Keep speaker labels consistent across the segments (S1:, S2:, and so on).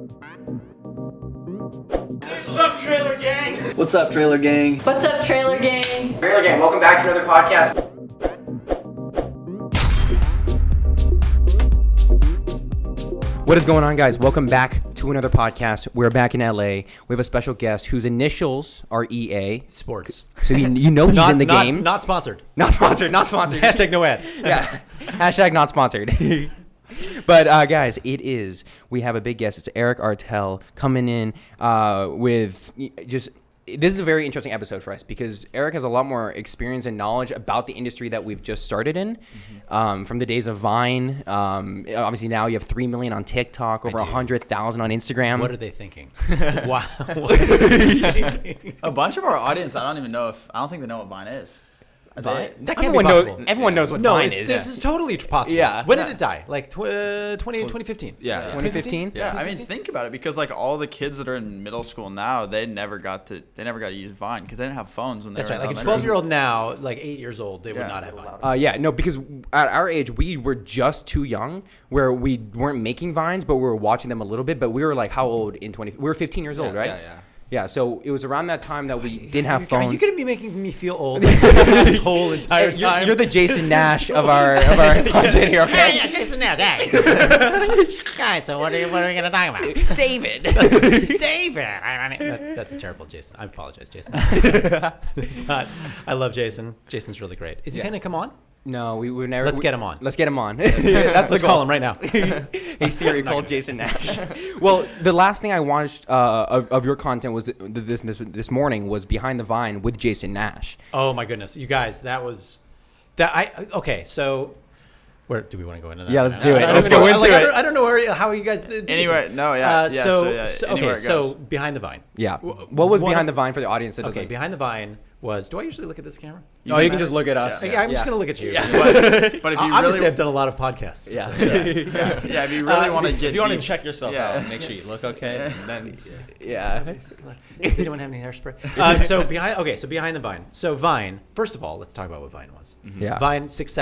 S1: What's up, Trailer Gang?
S2: What's up, Trailer Gang?
S3: What's up, Trailer Gang?
S1: Trailer Gang, welcome back to another podcast.
S4: What is going on, guys? Welcome back to another podcast. We're back in LA. We have a special guest whose initials are EA.
S5: Sports.
S4: So you know he's in the game.
S5: Not sponsored.
S4: Not sponsored. Not sponsored.
S5: Hashtag no ad.
S4: Yeah. Hashtag not sponsored. But guys, we have a big guest. It's Eric Artell coming in with just. This is a very interesting episode for us because Eric has a lot more experience and knowledge about the industry that we've just started in, from the days of Vine. Obviously, now you have 3 million on TikTok, over 100,000 on Instagram.
S5: What are they thinking?
S2: Wow. A bunch of our audience, I don't think they know what Vine is.
S4: Vine?
S5: That can't be possible.
S4: Everyone knows what Vine is.
S5: This is totally possible.
S4: Yeah.
S5: When did it die? Like 2015?
S4: Yeah. 2015?
S2: Yeah, I mean, think about it, because like all the kids that are in middle school now, they never got to use Vine because they didn't have phones when they
S5: That's
S2: were
S5: right. Like a
S2: elementary.
S5: 12-year-old now, like 8 years old, they would not have Vine.
S4: No, because at our age, we were just too young where we weren't making Vines, but we were watching them a little bit. But we were like, how old in 20? We were 15 years old, right? Yeah, so it was around that time that we didn't have phones.
S5: Are you going to be making me feel old this whole entire time?
S4: You're the Jason Nash of our content here, okay?
S6: Yeah, Jason Nash. Hey. All right, so what are we going to talk about?
S4: David.
S6: David.
S5: That's a terrible Jason. I apologize, Jason. It's not. I love Jason. Jason's really great. Is he going to come on?
S4: No, we would never.
S5: Let's get him on.
S4: Let's get him on.
S5: Let's call him right now.
S4: Hey Siri, call Jason Nash. Well, the last thing I watched of your content was this morning was Behind the Vine with Jason Nash.
S5: Oh my goodness, you guys, okay. So, where do we want to go into that?
S4: Yeah, let's do it. Let's go into it.
S5: I don't know how you guys did
S2: Anyway,
S5: this.
S2: no, yeah.
S5: So Behind the Vine.
S4: Yeah. What was Behind the Vine for the audience? That doesn't-
S5: Behind the Vine was. Do I usually look at this camera?
S4: No, you can just look at us.
S5: Yeah. I'm just gonna look at you.
S2: But if you
S5: Obviously,
S2: really,
S5: I've done a lot of podcasts.
S2: yeah, if you really want to get,
S7: if you want to
S2: deep-
S7: check yourself out and make sure you look okay, then
S5: Does anyone have any hairspray? So behind the Vine. So Vine. First of all, let's talk about what Vine was.
S4: Yeah.
S5: Vine 6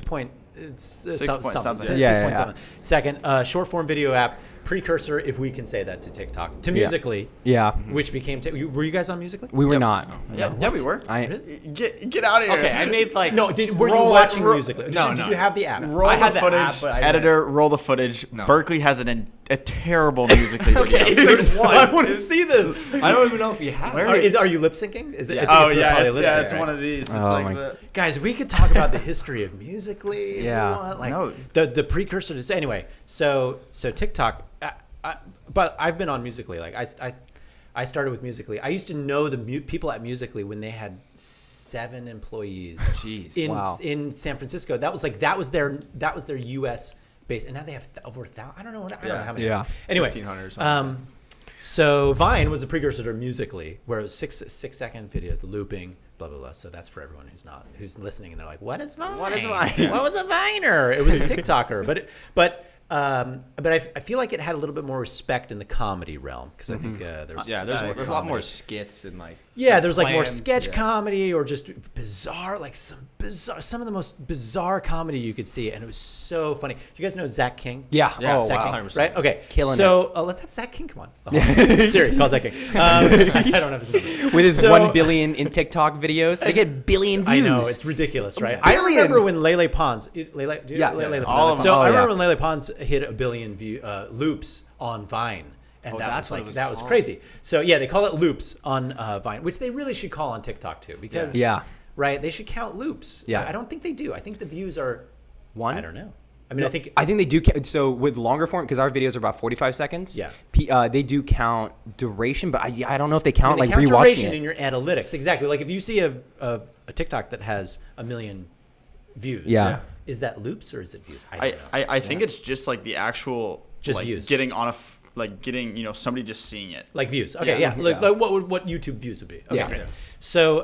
S5: point something.
S4: Yeah.
S5: 6.7 second short form video app, precursor, if we can say that, to TikTok, to Musical.ly.
S4: Yeah.
S5: Which became were you guys on Musical.ly?
S4: We were not.
S2: yeah, we were. Get out of here.
S7: okay. I made like
S5: No, were you watching Musical.ly?
S7: No,
S5: Did you have the app?
S2: Roll
S7: I
S2: the
S7: had the
S2: footage,
S7: app, but I
S2: editor. Roll the footage.
S7: No.
S2: Berkeley has a terrible Musical.ly video.
S5: There's one. I want to see this.
S7: I don't even know if you have.
S5: Are you lip syncing? Is it?
S7: Yeah.
S2: It's one of these. It's like the.
S5: Guys, we could talk about the history of Musical.ly. If
S4: Yeah.
S5: we want. Like
S2: No.
S5: the precursor to anyway. So TikTok. But I've been on Musical.ly. Like I started with Musical.ly. I used to know the people at Musical.ly when they had 7 employees.
S7: Jeez.
S5: In San Francisco. That was their U.S. base, and now they have over 1,000. I don't know how many.
S4: Yeah.
S5: Anyway,
S7: 1,500 or something.
S5: So Vine was a precursor to Musical.ly, where it was 6-second videos looping, blah blah blah. So that's for everyone who's listening, and they're like, "What is Vine?
S6: What is Vine?
S5: What was a Viner? It was a TikToker." But I feel like it had a little bit more respect in the comedy realm, because I think there's
S7: there's a lot more skits and like.
S5: Yeah, there's like more
S7: planned-
S5: sketch
S7: yeah.
S5: comedy or just bizarre, like some of the most bizarre comedy you could see, and it was so funny. Do you guys know Zach King?
S4: Yeah.
S7: Yeah,
S4: Oh,
S5: Zach
S4: wow.
S5: King,
S7: 100%.
S5: right? Okay.
S4: Killing
S5: so let's have Zach King come on. Siri, call Zach King. I don't have his number.
S4: With his
S5: So-
S4: 1 billion in TikTok videos, they get billion
S5: I
S4: views.
S5: know, it's ridiculous, right? I remember when Lele Pons, Lele
S2: all of them.
S5: So
S4: Oh,
S5: I
S4: yeah.
S5: remember when Lele Pons hit 1 billion loops on Vine. And
S7: that's what it was
S5: that was
S7: called.
S5: crazy. So yeah, they call it loops on Vine, which they really should call on TikTok too, because right, they should count loops.
S4: Yeah.
S5: I don't think they do. I think the views are
S4: 1.
S5: I don't know. I mean,
S4: I think they do. So with longer form, because our videos are about 45 seconds.
S5: Yeah.
S4: They do count duration, but I don't know if they count
S5: they
S4: like
S5: count
S4: rewatching
S5: duration
S4: it.
S5: in your analytics. Exactly. Like if you see a TikTok that has 1 million views,
S4: Yeah.
S5: is that loops or is it views? I don't know.
S2: I think it's just like the actual
S5: Just
S2: like,
S5: views.
S2: getting on getting somebody just seeing it.
S5: Like views. Okay,
S2: Yeah.
S5: yeah. Like what YouTube views would be. Okay,
S4: Yeah.
S5: great.
S4: Yeah.
S5: So,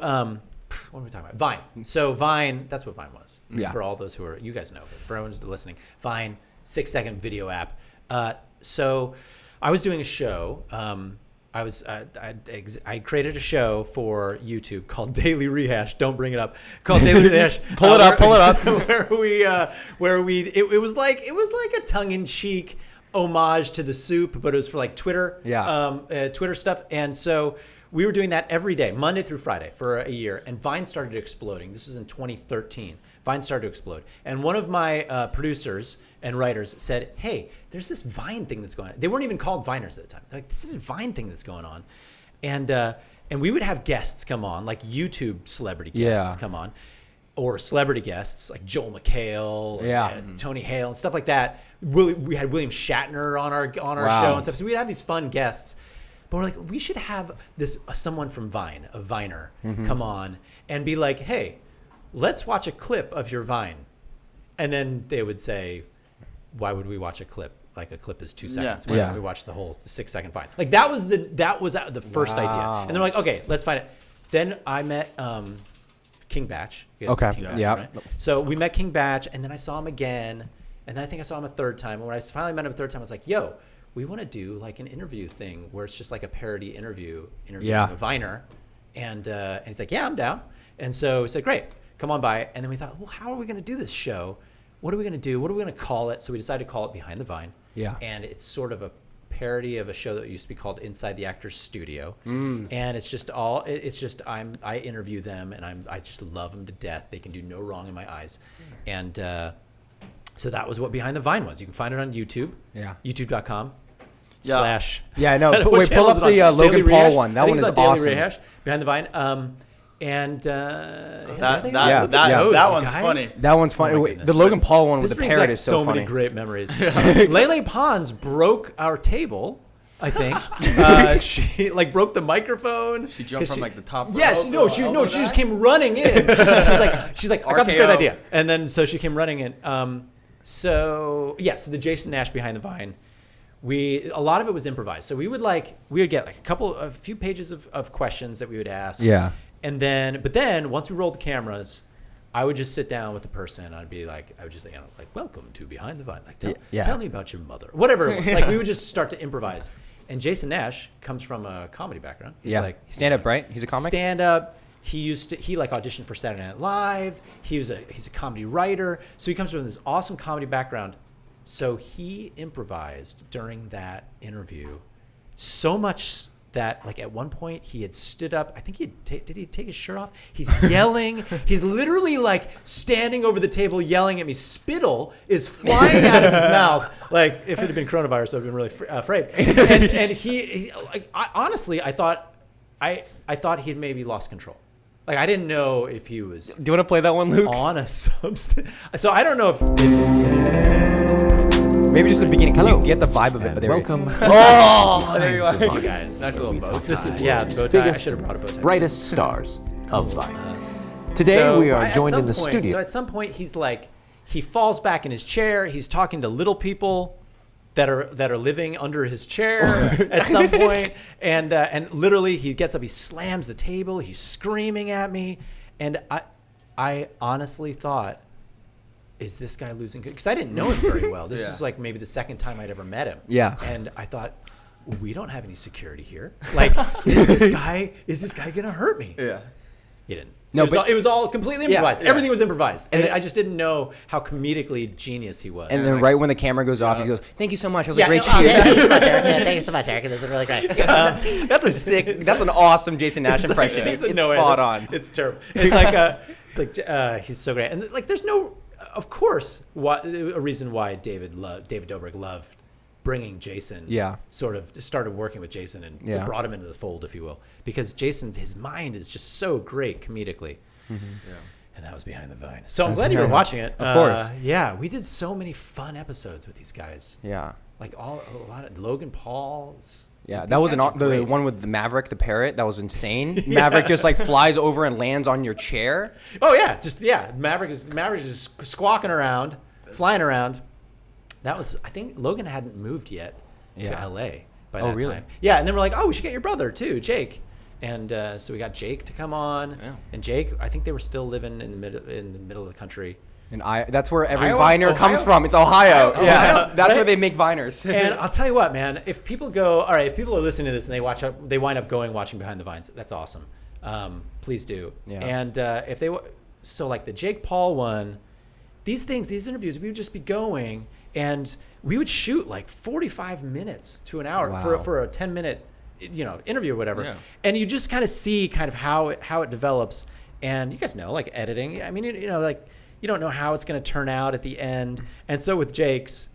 S5: what are we talking about? Vine. So Vine, that's what Vine was.
S4: Yeah.
S5: For all those who are, you guys know, but for everyone who's listening, Vine, 6-second video app. So I was doing a show. I created a show for YouTube called Daily Rehash. Don't bring it up. Called Daily Rehash.
S4: Pull it up.
S5: Where we it was like a tongue in cheek homage to the soup, but it was for like Twitter,
S4: Yeah.
S5: Twitter stuff. And so we were doing that every day, Monday through Friday for a year. And Vine started exploding. This was in 2013. Vine started to explode. And one of my producers and writers said, hey, there's this Vine thing that's going on. They weren't even called Viners at the time. They're like, this is a Vine thing that's going on. And we would have guests come on, like YouTube celebrity guests come on, or celebrity guests like Joel McHale, and Tony Hale, and stuff like that. We had William Shatner on our show and stuff. So we'd have these fun guests. But we're like, we should have someone from Vine, a Viner, come on and be like, hey, let's watch a clip of your Vine. And then they would say, why would we watch a clip? Like a clip is 2 seconds. Why don't we watch the whole 6 second Vine? Like that was the first idea. And they're like, okay, let's find it. Then I met King Batch. You guys know King Batch, right? So we met King Batch, and then I saw him again, and then I think I saw him a third time. And when I finally met him a third time, I was like, yo, we want to do like an interview thing where it's just like a parody interviewing a Viner. And he's like, yeah, I'm down. And so we said, great, come on by. And then we thought, well, how are we going to do this show? What are we going to do? What are we going to call it? So we decided to call it Behind the Vine. Yeah. And it's sort of a parody of a show that used to be called Inside the Actor's Studio. And it's just I interview them, and I just love them to death. They can do no wrong in my eyes. And so that was what Behind the Vine was. You can find it on YouTube. Yeah. YouTube.com. Slash.
S4: Yeah, I know. Wait, pull up the Logan Paul one. That one is awesome.
S5: Daily Rehash, Behind the Vine.
S2: That one's funny.
S4: That one's funny.
S5: Oh
S4: the Logan Paul one with the parrot is so funny.
S5: Many great memories. Lele Pons broke our table. I think she like broke the microphone.
S7: She jumped from like the top.
S5: Yeah, she just came running in. she's like, I got this great idea, and then so she came running in. So the Jason Nash Behind the Vine. A lot of it was improvised. So we would get like a few pages of questions that we would ask. Yeah. And then once we rolled the cameras, I would just sit down with the person. I would just say, welcome to Behind the Vine. Like, tell me about your mother. Whatever it was. Like, we would just start to improvise. And Jason Nash comes from a comedy background. He's
S4: stand up, right? He's a comic.
S5: Stand up. He auditioned for Saturday Night Live. He's a comedy writer. So he comes from this awesome comedy background. So he improvised during that interview so much that like at one point he had stood up. I think did he take his shirt off? He's yelling. He's literally like standing over the table yelling at me. Spittle is flying out of his mouth. Like if it had been coronavirus, I'd been really afraid. And he like honestly, I thought he had maybe lost control. Like I didn't know if he was.
S4: Do you want to play that one, Luke?
S5: On a substance. So I don't know if it's
S4: maybe just the beginning because you get the vibe of it. But
S6: welcome.
S4: There you are.
S5: You guys.
S7: Nice little bow tie.
S5: This is the bow tie. I should have brought a bow tie.
S6: Brightest stars of Vine. Today we are joined in the studio.
S5: So at some point he's like, he falls back in his chair. He's talking to little people that are living under his chair at some point, and literally he gets up, he slams the table, he's screaming at me, and I honestly thought, is this guy losing? Because I didn't know him very well. This is like maybe the second time I'd ever met him. Yeah, and I thought, we don't have any security here. Like, is this guy gonna hurt me? Yeah, he didn't. No, it was all completely improvised. Yeah. Everything was improvised. And I just didn't know how comedically genius he was.
S4: And then right when the camera goes off, he goes, thank you so much. It was a great shoot.
S6: Thank you so much, Eric. Thank you so much, Eric. This is really great.
S4: That's an awesome Jason Nash impression. It's spot on.
S5: It's terrible. It's like he's so great. And like there's no, of course, a reason why David Dobrik loved bringing Jason, sort of started working with Jason and brought him into the fold, if you will, because his mind is just so great comedically. And that was Behind the Vine. So I'm glad you were watching it.
S4: Of course.
S5: Yeah, we did so many fun episodes with these guys.
S4: Yeah.
S5: Like a lot of Logan Paul's.
S4: Yeah, that was the one with the Maverick, the parrot. That was insane. Maverick just like flies over and lands on your chair.
S5: Oh yeah, Maverick is just squawking around, flying around. That was, I think Logan hadn't moved yet to LA by that time. Yeah, and then we're like, we should get your brother too, Jake. And so we got Jake to come on. Yeah. And Jake, I think they were still living in the middle of the country.
S4: And that's where every Viner comes from. It's Ohio. Ohio. That's where they make Viners.
S5: And I'll tell you what, man, if people are listening to this and they wind up watching Behind the Vines, that's awesome. Please do. Yeah. And like the Jake Paul one, these interviews, we would just be going, and we would shoot like 45 minutes to an hour
S4: Wow.
S5: for a 10-minute, interview or whatever.
S7: Yeah.
S5: And you just kind of see kind of how it develops. And you guys know, like editing. I mean, like you don't know how it's going to turn out at the end. And so with Jake's,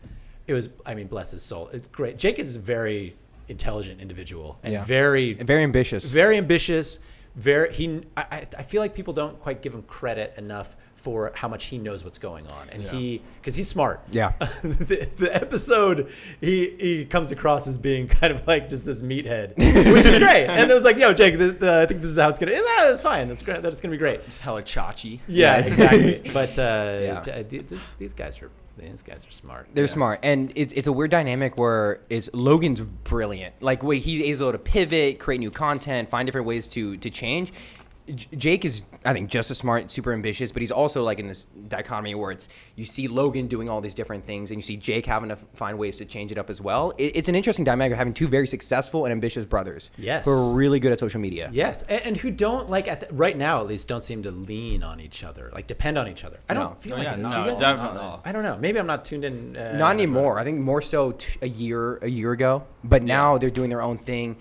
S5: it was, I mean, bless his soul, it's great. Jake is a very intelligent individual and very
S4: ambitious.
S5: very ambitious. I feel like people don't quite give him credit enough for how much he knows what's going on, and because he's smart.
S4: Yeah.
S5: the episode he comes across as being kind of like just this meathead, which is great. And it was like, yo, Jake, I think this is how it's gonna. That's fine. That's great. That's gonna be great.
S7: Just hella chachi.
S5: Yeah, exactly. But these guys are smart.
S4: They're smart, and it's a weird dynamic where Logan's brilliant. Like, he's able to pivot, create new content, find different ways to change. Jake is, I think, just as smart, super ambitious, but he's also like in this dichotomy where you see Logan doing all these different things, and you see Jake having to find ways to change it up as well. It's an interesting dynamic of having two very successful and ambitious brothers.
S5: Yes.
S4: Who are really good at social media.
S5: Yes, and who don't right now at least don't seem to lean on each other, like depend on each other. I don't feel like it. Do you guys?
S2: definitely.
S5: I don't know. Maybe I'm not tuned in.
S4: Not anymore. I think more so a year ago. But now they're doing their own thing.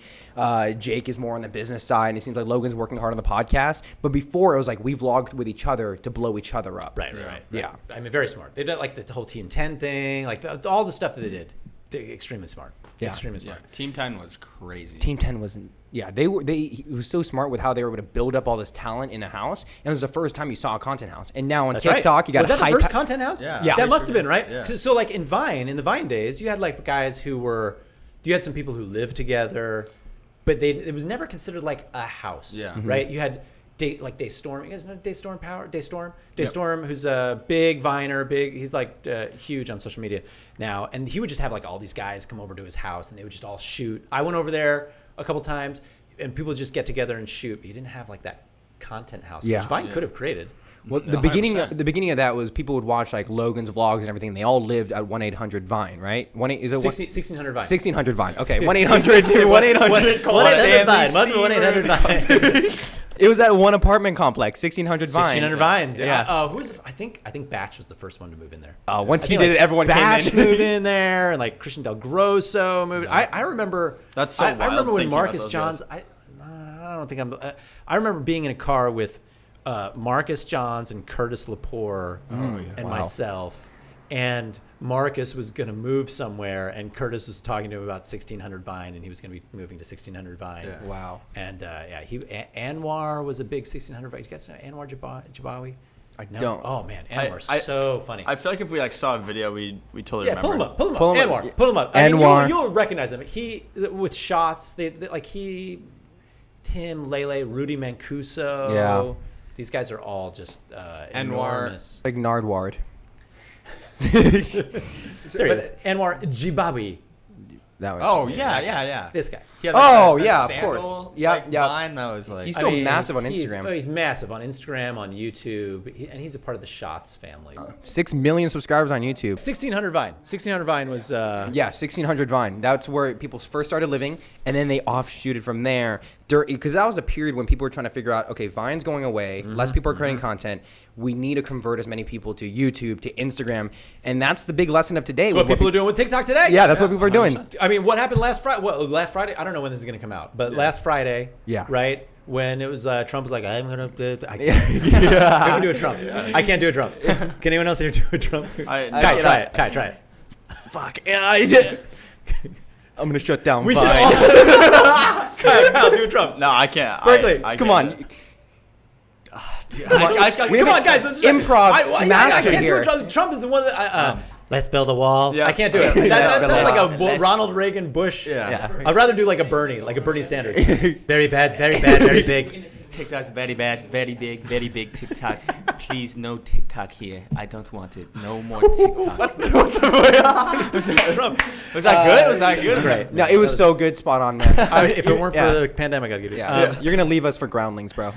S4: Jake is more on the business side, and it seems like Logan's working hard on the podcast. But before, it was like we vlogged with each other to blow each other up.
S5: Right.
S4: Yeah.
S5: I mean, very smart. They did like the whole Team 10 thing, like all the stuff that they did. Extremely smart.
S4: Yeah.
S5: Extremely smart.
S7: Team 10 was crazy.
S4: Team 10 wasn't. Yeah, he was so smart with how they were able to build up all this talent in a house, and it was the first time you saw a content house. And now on
S5: That's
S4: TikTok,
S5: right.
S4: you got
S5: was that the first content house?
S7: Yeah.
S5: That must have been right.
S7: Yeah.
S5: So like in the Vine days, you had like guys who were. You had some people who lived together, but it was never considered like a house.
S7: Yeah.
S5: Right. You had. Daystorm. You guys know Daystorm Power? Daystorm, who's a big Viner, he's like huge on social media now. And he would just have like all these guys come over to his house and they would just all shoot. I went over there a couple times and people would just get together and shoot. But he didn't have like that content house, which Vine could have created.
S4: Well, the beginning of that was people would watch like Logan's vlogs and everything. And they all lived at 1-800-VINE, right?
S5: 1600 Vine.
S4: 1600 Vine. Okay, 1-800. 1-800.
S5: 1-800 Vine.
S4: It was at one apartment complex, 1600 Vine.
S5: 1600 Vine.
S4: Yeah.
S5: I think Batch was the first one to move in there.
S4: Once he did it, everyone
S5: Batch
S4: came in.
S5: moved in there, and like Christian Del Grosso moved. I remember.
S2: That's so
S5: I
S2: wild
S5: remember when
S2: thinking about
S5: Marcus
S2: those
S5: Johns.
S2: guys.
S5: I don't think I'm. I remember being in a car with Marcus Johns and Curtis Lepore and myself. And Marcus was going to move somewhere, and Curtis was talking to him about 1600 Vine, and he was going to be moving to 1600 Vine.
S7: Yeah.
S4: Wow.
S5: And Anwar was a big 1600 Vine. You guys know Anwar Jabawi?
S4: I don't.
S5: Oh man, Anwar's so funny.
S2: I feel like if we saw a video, we totally
S5: Yeah,
S2: remember.
S5: pull him up.
S4: Pull him
S5: Anwar,
S4: up.
S5: pull him up. I mean,
S4: Anwar.
S5: you'll recognize him. He with shots. Him, Lele, Rudy Mancuso.
S4: Yeah.
S5: These guys are all just enormous.
S4: Like Nardward.
S5: There he is. Anwar Jibawi.
S4: That was.
S7: Oh, yeah.
S5: This guy.
S7: He had,
S4: Oh,
S7: that
S4: yeah, of
S7: sandal,
S4: course. Yeah,
S7: like,
S4: yeah.
S7: Vine that was like.
S4: He's still massive on Instagram.
S5: He's massive on Instagram, on YouTube, and he's a part of the Shots family.
S4: 6 million subscribers on YouTube.
S5: 1600 Vine. 1600 Vine was.
S4: Yeah, 1600 Vine. That's where people first started living, and then they offshooted from there. Because that was the period when people were trying to figure out, okay, Vine's going away, less people are creating content. We need to convert as many people to YouTube, to Instagram, and that's the big lesson of today.
S5: That's what people are doing with TikTok today.
S4: Yeah, that's what people are doing.
S5: I mean, what happened last Friday? Well, last Friday, I don't know when this is going to come out, but last Friday, right, when it was Trump was like, I'm going to, I can't do a Trump. I can't do a Trump. Can anyone else here do a Trump? Kai, try it. Kai, try it.
S4: Fuck, yeah, I did. I'm gonna shut down.
S5: We
S4: Vine.
S5: should all Kyle, do a Trump.
S2: No, I can't.
S5: Berkeley,
S2: I
S4: Come
S2: can't
S4: on.
S2: do it.
S5: Come on, guys. Let's
S4: Improv
S5: I
S4: master
S5: can't
S4: here.
S5: do a Trump. Trump is the one that.
S6: Let's build a wall.
S2: Yeah.
S5: I can't do it. That sounds like a
S7: Let's-
S5: Ronald Reagan Bush.
S7: Yeah.
S5: I'd rather do like a Bernie Sanders.
S6: Very bad, very big.
S7: TikTok's very bad, very big TikTok. Please, no TikTok here. I don't want it. No more TikTok.
S2: Was that good? Was that good?
S5: Great.
S4: No, it was so good, spot on, man.
S5: If it weren't for the pandemic, I'd give you.
S4: You're gonna leave us for groundlings, bro.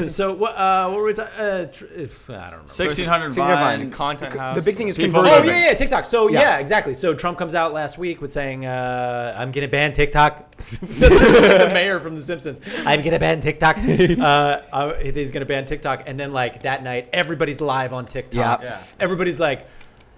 S5: So what were we talking? I don't remember.
S2: 1600
S4: Vine.
S2: Vine.
S7: Content house.
S4: The big thing is
S2: People-
S4: converting.
S5: Oh yeah, TikTok. So
S4: Yeah.
S5: yeah, exactly. So Trump comes out last week with saying, "I'm gonna ban TikTok." The mayor from The Simpsons.
S6: I'm gonna ban TikTok.
S5: He's gonna ban TikTok, and then like that night, everybody's live on TikTok.
S4: Yeah.
S7: Yeah.
S5: Everybody's like,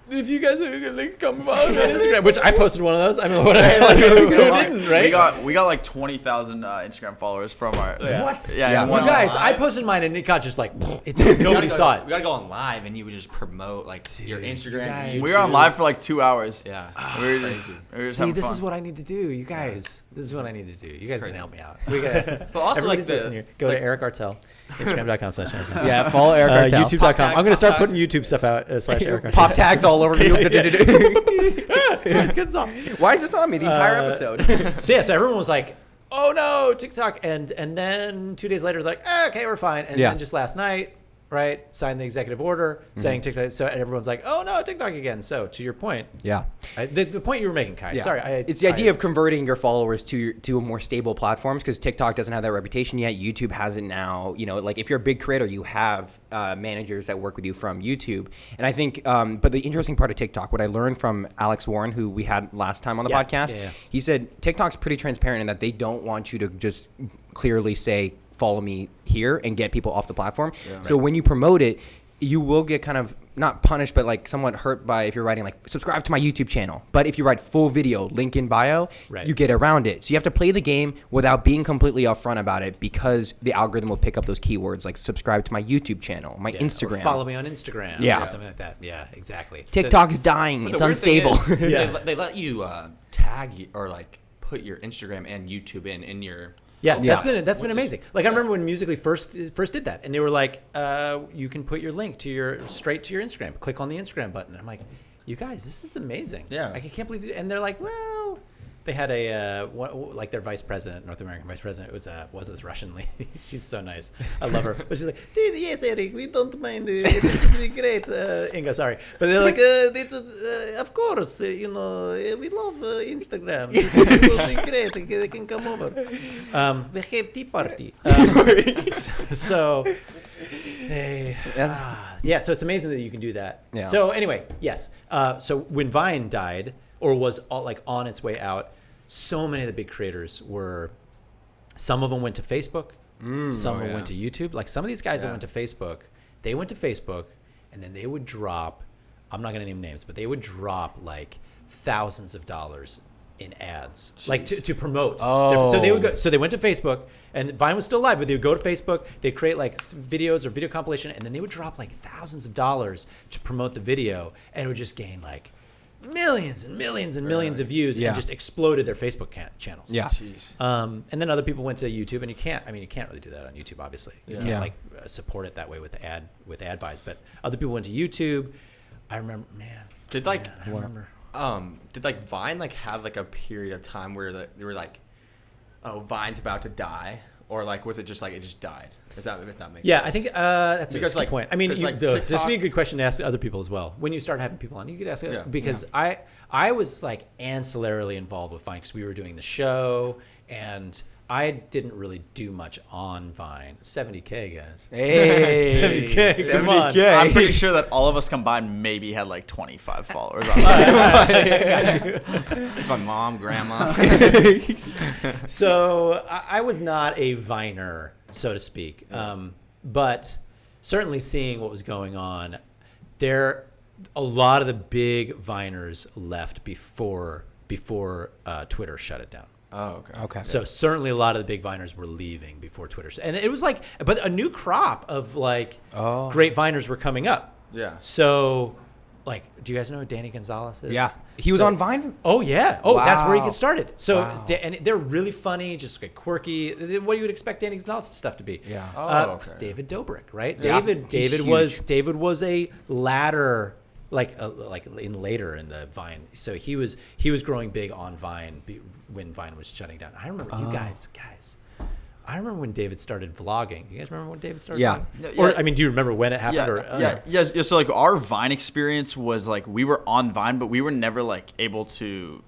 S5: if you guys are like come on Instagram, which I posted one of those. I mean, what who didn't, right?
S2: We got like 20,000 Instagram followers from our.
S5: What?
S2: Yeah.
S5: You guys, I posted mine and it got just like nobody saw it.
S7: We gotta go on live and you would just promote like your Instagram.
S5: guys.
S2: We were on live for like 2 hours.
S7: Yeah.
S2: We were just
S5: See,
S2: having
S5: this
S2: fun.
S5: is what I need to do, you guys. This is what I need to do. You guys can
S7: crazy.
S5: help me out. We got.
S7: But also like
S5: everybody's listening here. Go to Eric Artell, Instagram.com/Eric.
S4: Yeah, follow Eric Artell.
S5: YouTube.com. I'm gonna start
S7: Pop
S5: putting YouTube stuff out /Eric Artell.
S4: Pop tags all over you.
S5: It's good song.
S4: Why is this on me the entire episode?
S5: So everyone was like, "Oh no, TikTok!" And then 2 days later, they're like, "Okay, we're fine." And
S4: Yeah.
S5: then just last night, right, signed the executive order saying TikTok. So and everyone's like, "Oh no, TikTok again." So to your point,
S4: Yeah.
S5: the point you were making, Kai.
S4: Yeah.
S5: Sorry,
S4: it's the idea of converting your followers to a more stable platforms because TikTok doesn't have that reputation yet. YouTube has it now. You know, like if you're a big creator, you have managers that work with you from YouTube. And I think, but the interesting part of TikTok, what I learned from Alex Warren, who we had last time on the podcast, he said TikTok's pretty transparent in that they don't want you to just clearly say, follow me here and get people off the platform. So when you promote it, you will get kind of not punished, but like somewhat hurt by if you're writing like subscribe to my YouTube channel. But if you write full video, link in bio, you get around it. So you have to play the game without being completely upfront about it because the algorithm will pick up those keywords like subscribe to my YouTube channel, my Instagram.
S5: Or follow me on Instagram.
S4: Yeah.
S5: Or something like that. Yeah, exactly.
S4: TikTok's dying. It's unstable.
S7: They let you tag or like put your Instagram and YouTube in your.
S5: Yeah, that's been amazing. Like I remember when Musical.ly first did that, and they were like, you can put your link straight to your Instagram. Click on the Instagram button. I'm like, you guys, this is amazing.
S7: Yeah.
S5: I can't believe it. And they're like, well, they had like their vice president, North American vice president, was this Russian lady. She's so nice. I love her. But she's like, yes, Eric, we don't mind. This will be great. Inga, sorry. But they're like, of course, we love Instagram. It will be great. They can come over. We have tea party. So so it's amazing that you can do that.
S4: Yeah.
S5: So anyway, yes. So when Vine died or was on its way out, so many of the big creators some of them went to Facebook, some of them went to YouTube. Like some of these guys that went to Facebook, and then they would drop, I'm not going to name names, but they would drop like thousands of dollars in ads, like to promote. So they would go. So they went to Facebook, and Vine was still live, but they would go to Facebook. They'd create like videos or video compilation, and then they would drop like thousands of dollars to promote the video, and it would just gain like millions and millions and millions of views, and just exploded their Facebook channels.
S4: Yeah.
S5: And then other people went to YouTube, and you can't really do that on YouTube. Obviously, you can't like support it that way with ad buys. But other people went to YouTube. I remember, man.
S7: Did like Vine like have like a period of time where they were like, oh, Vine's about to die, or like was it just like it just died? If that makes sense.
S5: Yeah, I think that's a good point. I mean, this would be a good question to ask other people as well. When you start having people on, you could ask because I was like ancillarily involved with Vine because we were doing the show, and I didn't really do much on Vine. 70K, guys.
S4: Hey,
S5: 70K, come on.
S2: I'm pretty sure that all of us combined maybe had like 25 followers on
S7: It's my mom, grandma.
S5: So I was not a Viner, so to speak, but certainly seeing what was going on, a lot of the big Viners left before Twitter shut it down.
S7: Oh, okay.
S5: So certainly a lot of the big Viners were leaving before Twitter. And it was like, but a new crop of like great Viners were coming up.
S7: Yeah.
S5: So like, do you guys know who Danny Gonzalez is?
S4: Yeah. He was on Vine?
S5: Oh, yeah. Oh, that's where he
S4: Wow.
S5: gets started. So,
S4: Wow.
S5: and they're really funny, just like quirky. What you would expect Danny Gonzalez stuff to be.
S4: Yeah.
S7: Okay.
S5: David Dobrik, right?
S4: Yeah.
S5: David was a ladder, like in the Vine. So he was growing big on Vine when Vine was shutting down. I remember you guys. I remember when David started vlogging. You guys remember when David started vlogging?
S2: Yeah.
S5: Or, I mean, do you remember when it happened?
S2: Yeah. So like our Vine experience was like we were on Vine, but we were never like able to.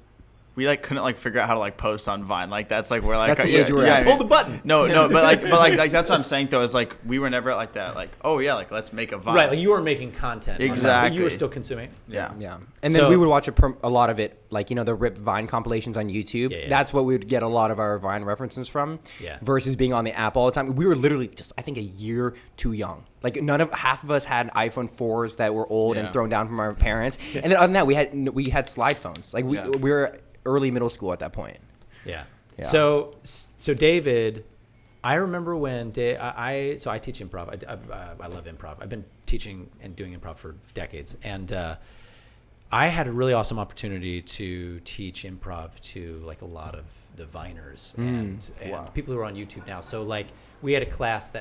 S2: we like couldn't like figure out how to like post on Vine. Like that's like we're like
S4: That's the age we're at.
S5: Just hold the button.
S2: No, but like that's what I'm saying though is like we were never like that. Like oh yeah, like let's make a Vine.
S5: Right, like you were making content.
S2: Exactly.
S5: But you were still consuming.
S2: Yeah.
S4: Yeah, and then
S5: So-
S4: we would watch a lot of it, like the ripped Vine compilations on YouTube.
S5: Yeah.
S4: That's what we would get a lot of our Vine references from.
S5: Yeah.
S4: Versus being on the app all the time. We were literally just, I think, a year too young. Like half of us had iPhone 4s that were old and
S7: Yeah.
S4: thrown down from our parents. And then other than that, we had slide phones. Like we were early middle school at that point.
S5: Yeah.
S4: Yeah.
S5: So David, I remember when I teach improv. I love improv. I've been teaching and doing improv for decades, and I had a really awesome opportunity to teach improv to like a lot of the Viners and people who are on YouTube now. So like we had an improv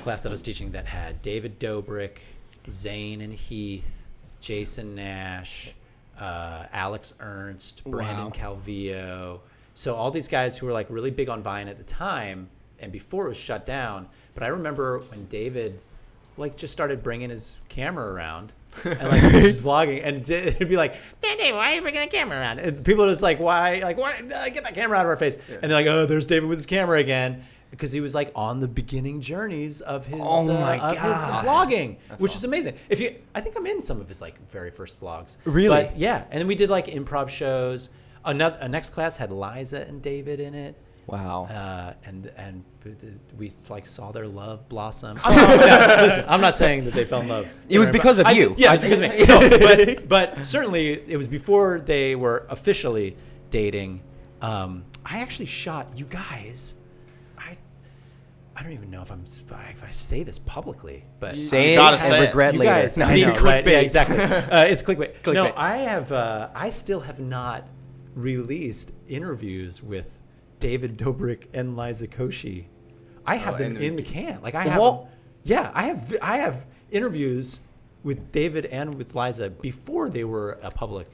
S5: class that I was teaching that had David Dobrik, Zane and Heath, Jason Nash, Alex Ernst, Brandon Calvillo. So all these guys who were like really big on Vine at the time and before it was shut down. But I remember when David like just started bringing his camera around and like he was just vlogging and it'd be like,
S6: Dave, why are you bringing the camera around?
S5: and people are just like, why get that camera out of our face? And they're like, oh, there's David with his camera again. Because he was like on the beginning journeys of his his vlogging, which is amazing. I think I'm in some of his like very first vlogs.
S4: Really?
S5: But yeah, and then we did like improv shows. A next class had Liza and David in it.
S4: Wow.
S5: And we like saw their love blossom. Listen, I'm not saying that they fell in love.
S4: It was because of you.
S5: Yeah, it was because of me. No, but certainly it was before they were officially dating. I actually shot you guys. I don't even know if I say this publicly, but
S4: Say
S2: gotta
S4: it
S2: say
S4: and
S2: it.
S4: regret
S5: you
S4: later.
S5: guys
S4: No, I
S5: need
S4: know,
S5: clickbait.
S4: right?
S5: Yeah, exactly. It's clickbait. No,
S4: Clickbait.
S5: I still have not released interviews with David Dobrik and Liza Koshy. I have them in the can. Like I have.
S4: What?
S5: Yeah, I have interviews with David and with Liza before they were a public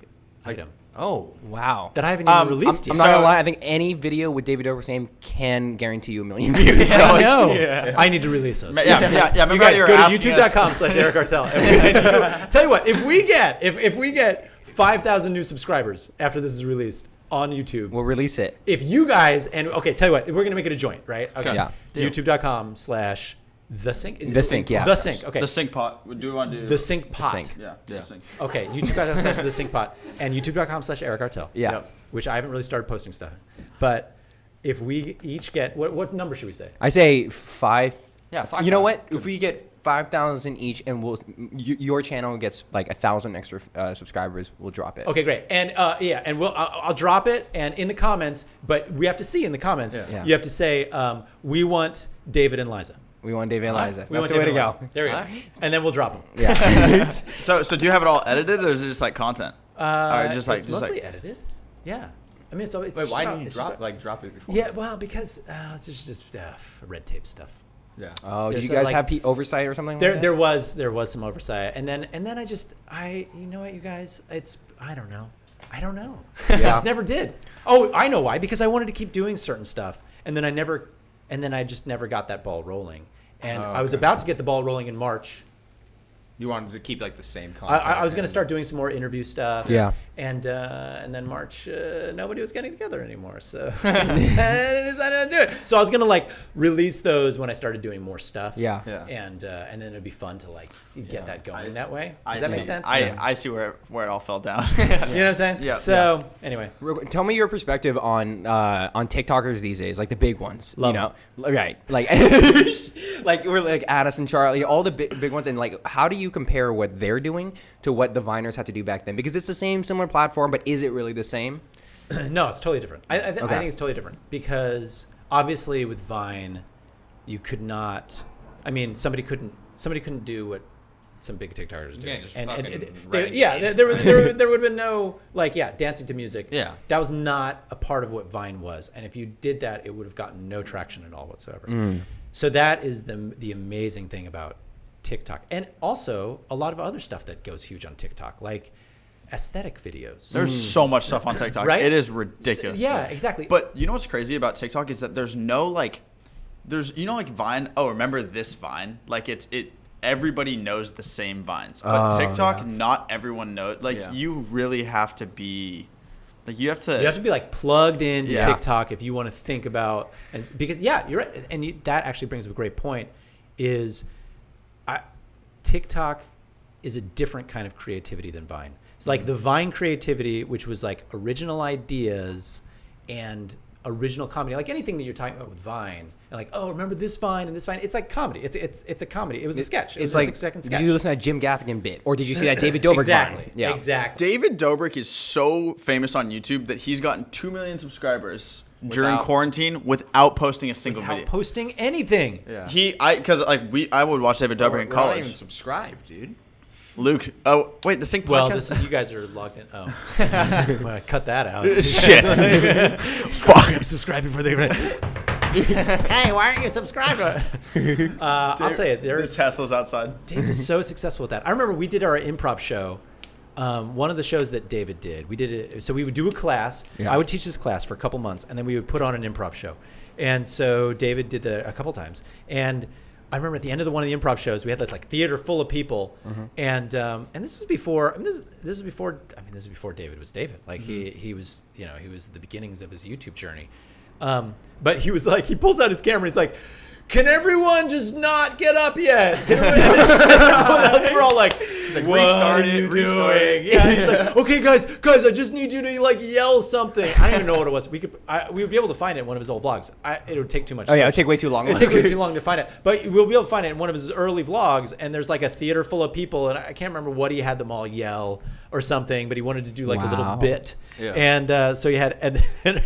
S5: item
S7: Oh,
S4: Wow.
S5: that I haven't even released
S4: I'm
S5: yet.
S4: not gonna lie. I think any video with David Dobrik's name can guarantee you 1 million views.
S5: Yeah, I
S4: So,
S5: know. I need to release those.
S2: Yeah.
S5: You
S2: Remember
S5: guys
S2: you
S5: go
S2: were
S5: to
S2: asking us-
S5: youtube.com/Eric Artell. Tell you what, if we get 5,000 new subscribers after this is released on YouTube,
S4: we'll release it.
S5: if you guys tell you what, we're gonna make it a joint, right? Okay.
S4: Yeah.
S5: youtube.com/TheSync. Is it
S4: TheSync, yeah.
S5: TheSync. Okay.
S2: The sync pot. Do we want to do
S5: The Sync Pot.
S4: Sync.
S2: Yeah.
S7: Yeah.
S2: The sync.
S5: Okay. youtube.com/TheSync Pot and youtube.com/Eric Artell.
S4: Yeah.
S7: Yep.
S5: Which I haven't really started posting stuff, but if we each get what number should we say?
S4: I say 5.
S7: Yeah, 5,000.
S4: You know what? If we get 5,000 each, and your channel gets like 1,000 extra subscribers, we'll drop it.
S5: Okay, great. And and I'll drop it and in the comments, but we have to see in the comments.
S7: Yeah.
S4: Yeah.
S5: You have to say we want David and Liza.
S4: We want David and Liza.
S5: We
S4: That's
S5: want
S4: the way to
S5: David and
S4: go.
S5: Liza. There we go.
S7: Alright.
S5: And then we'll drop them.
S4: Yeah.
S2: So do you have it all edited or is it just like content? Or just like
S5: it's mostly edited. Yeah. I mean, it's
S7: Wait, why didn't you
S5: it's
S7: drop it before?
S5: Yeah, well, because it's just red tape stuff.
S7: Yeah.
S4: Oh, did
S5: There's
S4: you guys
S5: like-
S4: have oversight or something?
S5: There
S4: like that?
S5: there was some oversight, and then you know what, you guys, I don't know. I
S4: Yeah.
S5: just never did. Oh, I know why, because I wanted to keep doing certain stuff, and then I just never got that ball rolling, and I was about to get the ball rolling in March.
S7: You wanted to keep like the same content.
S5: I was going to
S7: and-
S5: start doing some more interview stuff.
S4: Yeah.
S5: And then March, nobody was getting together anymore, so I decided to do it. So I was going to like release those when I started doing more stuff.
S4: Yeah.
S7: Yeah.
S5: And then it'd be fun to like get that going that way.
S2: I
S5: Does that
S2: see.
S5: make sense?
S2: I see where it all fell down.
S5: You know what I'm saying?
S2: Yeah.
S5: So anyway,
S4: Tell me your perspective on TikTokers these days, like the big ones.
S5: Love
S4: you know, right? Like, like we're like Addison, Charlie, all the big ones, and like, how do you compare what they're doing to what the Viners had to do back then? Because it's the same similar platform, but is it really the same?
S5: no, it's totally different. I think
S4: Okay.
S5: it's totally different because obviously with Vine, you could not. I mean, somebody couldn't do what some big TikTokers do.
S7: Yeah, just
S5: and
S7: fucking
S5: there,
S7: writing
S5: yeah,
S7: beats.
S5: there would have been no dancing to music.
S7: Yeah.
S5: that was not a part of what Vine was, and if you did that, it would have gotten no traction at all whatsoever. So that is the amazing thing about TikTok, and also a lot of other stuff that goes huge on TikTok, like aesthetic videos.
S2: There's so much stuff on TikTok.
S5: Right?
S2: It is ridiculous.
S5: Yeah, exactly.
S2: But you know what's crazy about TikTok is that there's no like, like Vine. Oh, remember this Vine? Like it everybody knows the same vines. But TikTok, not everyone knows. Like you really have to be. Like you have to
S5: be like plugged into
S2: Yeah.
S5: TikTok if you want to think about, and because you're right, and that actually brings up a great point. TikTok is a different kind of creativity than Vine. So like the Vine creativity, which was like original ideas and original comedy, like anything that you're talking about with Vine, and like, oh, remember this Vine and this Vine? It's like comedy. It's a comedy. It was a sketch. It was like a 6-second sketch.
S4: Did you listen to that Jim Gaffigan bit, or did you see that David Dobrik
S5: exactly.
S4: Vine? Yeah.
S5: Exactly.
S2: David Dobrik is so famous on YouTube that he's gotten 2 million subscribers during quarantine without posting a single
S5: Without
S2: video.
S5: posting anything.
S7: Yeah.
S2: I would watch David Dobrik in
S7: We're not
S2: college.
S7: even subscribed, dude.
S2: Luke. Oh wait, the Sync podcast.
S5: Well, you guys are logged in. Oh, I'm gonna cut that out.
S2: Shit. Fuck.
S5: I'm subscribing for the.
S6: Hey, why aren't you subscribed?
S5: I'll tell you,
S2: There's Tesla's outside.
S5: David is so successful with that. I remember we did our improv show. One of the shows that David did, we did it. So we would do a class.
S4: Yeah.
S5: I would teach this class for a couple months, and then we would put on an improv show. And so David did that a couple times. And I remember at the end of one of the improv shows, we had this like theater full of people, and this was before. This is before David was David. Like he was the beginnings of his YouTube journey. But he was like, he pulls out his camera. He's like, "Can everyone just not get up yet?" We're all like,
S7: like,
S5: "What
S7: "Restart
S5: are
S7: it,
S5: you
S7: restart it."
S5: doing?" Yeah, he's like, "Okay, guys, I just need you to like yell something." I don't even know what it was. We would be able to find it in one of his old vlogs. It would take too much.
S4: Oh yeah, it would take way too long.
S5: It'd take way too long to find it. But we'll be able to find it in one of his early vlogs. And there's like a theater full of people, and I can't remember what he had them all yell or something, but he wanted to do like a little
S4: Wow.
S5: bit.
S7: Yeah.
S5: And so he had, and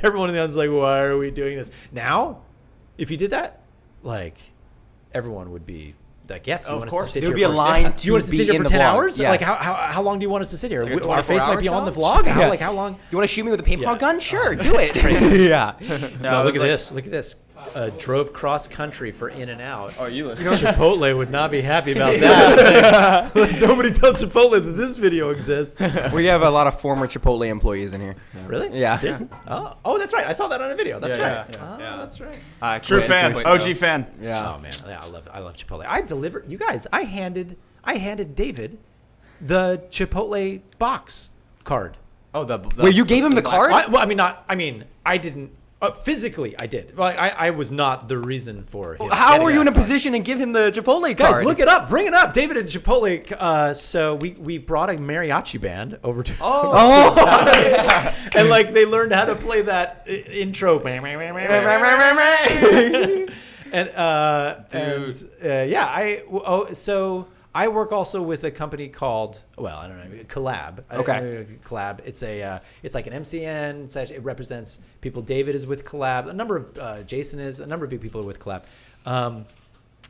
S5: everyone in the audience was like, "Why are we doing this now?" If you did that, like everyone would be like, "Yes, you
S7: Of
S5: want us
S7: course.
S5: to sit
S4: There would
S5: here
S4: be a
S5: for
S4: line
S5: Do you want us to
S4: to
S5: sit
S4: be
S5: here
S4: in
S5: for
S4: the
S5: 10
S4: vlog.
S5: hours?
S4: Yeah.
S5: Like how long do you want us to sit here?
S7: Like a
S5: Our face might
S7: 24-hour
S5: be on the
S7: challenge?
S5: vlog.
S4: Yeah.
S5: How long?
S4: You want to shoot me with a paintball
S5: Yeah.
S4: gun? Sure, do it. yeah.
S5: No, look at this. Look at this. Drove cross country for In-N-Out.
S2: Oh, you listen.
S5: Chipotle would not be happy about that. Like, nobody tell Chipotle that this video exists.
S4: We have a lot of former Chipotle employees in here.
S5: Really?
S4: Yeah.
S5: Seriously? Oh, that's right. I saw that on a video. That's
S7: Yeah,
S5: right.
S7: yeah,
S5: Oh, that's right.
S2: True fan. OG fan.
S4: Yeah.
S5: Oh man, yeah, I love Chipotle. I delivered. You guys, I handed David the Chipotle box card.
S7: Oh, the
S4: Wait, you gave him the card?
S5: I didn't. Physically, I did. Well, I was not the reason for him.
S4: How
S5: getting
S4: were you
S5: that
S4: in a
S5: card.
S4: position to give him the Chipotle card?
S5: Guys, look it up. Bring it up. David and Chipotle. So we brought a mariachi band over to,
S4: Oh.
S5: to his house. And like they learned how to play that intro. So I work also with a company called, well, I don't know, Collab.
S4: Okay.
S5: Collab. It's like an MCN. It represents people. David is with Collab. A number of Jason is. A number of big people are with Collab.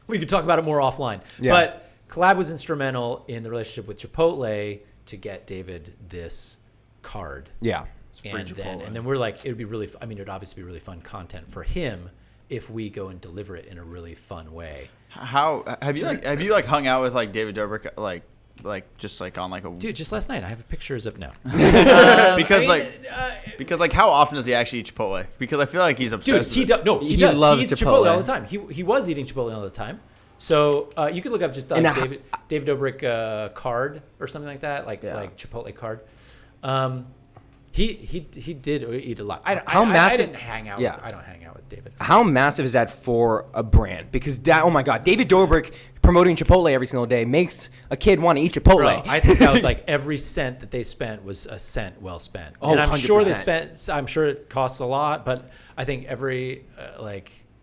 S5: We could talk about it more offline.
S4: Yeah.
S5: But Collab was instrumental in the relationship with Chipotle to get David this card.
S4: Yeah.
S5: And then we're like, it would be really. I mean, it would obviously be really fun content for him if we go and deliver it in a really fun way.
S2: How have you hung out with like David Dobrik like just like on like a
S5: Dude, just last night I have pictures of no.
S2: because how often does he actually eat Chipotle? Because I feel like he's
S5: Dude,
S2: obsessed.
S5: he
S2: with it.
S5: does. No, he
S4: He
S5: does.
S4: loves
S5: He eats
S4: Chipotle.
S5: Chipotle all the time. He was eating Chipotle all the time. So you could look up just
S4: And
S5: David Dobrik card or something like that, like Chipotle card. He did eat a lot. I didn't hang out.
S4: Yeah.
S5: I don't hang out with David.
S4: How massive is that for a brand? Because oh my God, David Dobrik promoting Chipotle every single day makes a kid want to eat Chipotle.
S5: Bro, I think that was like every cent that they spent was a cent well spent.
S4: Oh,
S5: and I'm sure
S4: 100%.
S5: I'm sure it costs a lot, but I think every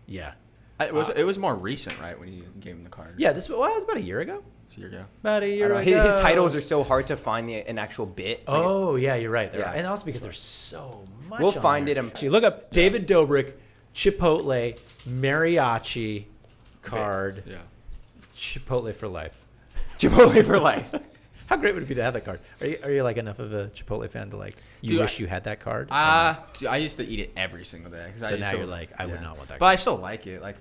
S5: yeah.
S7: It was more recent, right, when you gave him the card?
S5: Yeah, it was about a year ago.
S7: A year ago.
S5: About a year ago.
S4: His titles are so hard to find an actual bit.
S5: Oh yeah, you're right.
S4: Yeah.
S5: And also because there's so much.
S4: We'll
S5: on
S4: find
S5: there.
S4: it.
S5: Actually, look up David Dobrik, Chipotle, mariachi card,
S7: Yeah.
S5: Chipotle for life.
S4: Chipotle for life.
S5: How great would it be to have that card? Are you like enough of a Chipotle fan to like you
S7: Dude,
S5: wish you had that card?
S7: Dude, I used to eat it every single day.
S5: So now you're like, I would not want that
S7: But
S5: card.
S7: I still like it. Like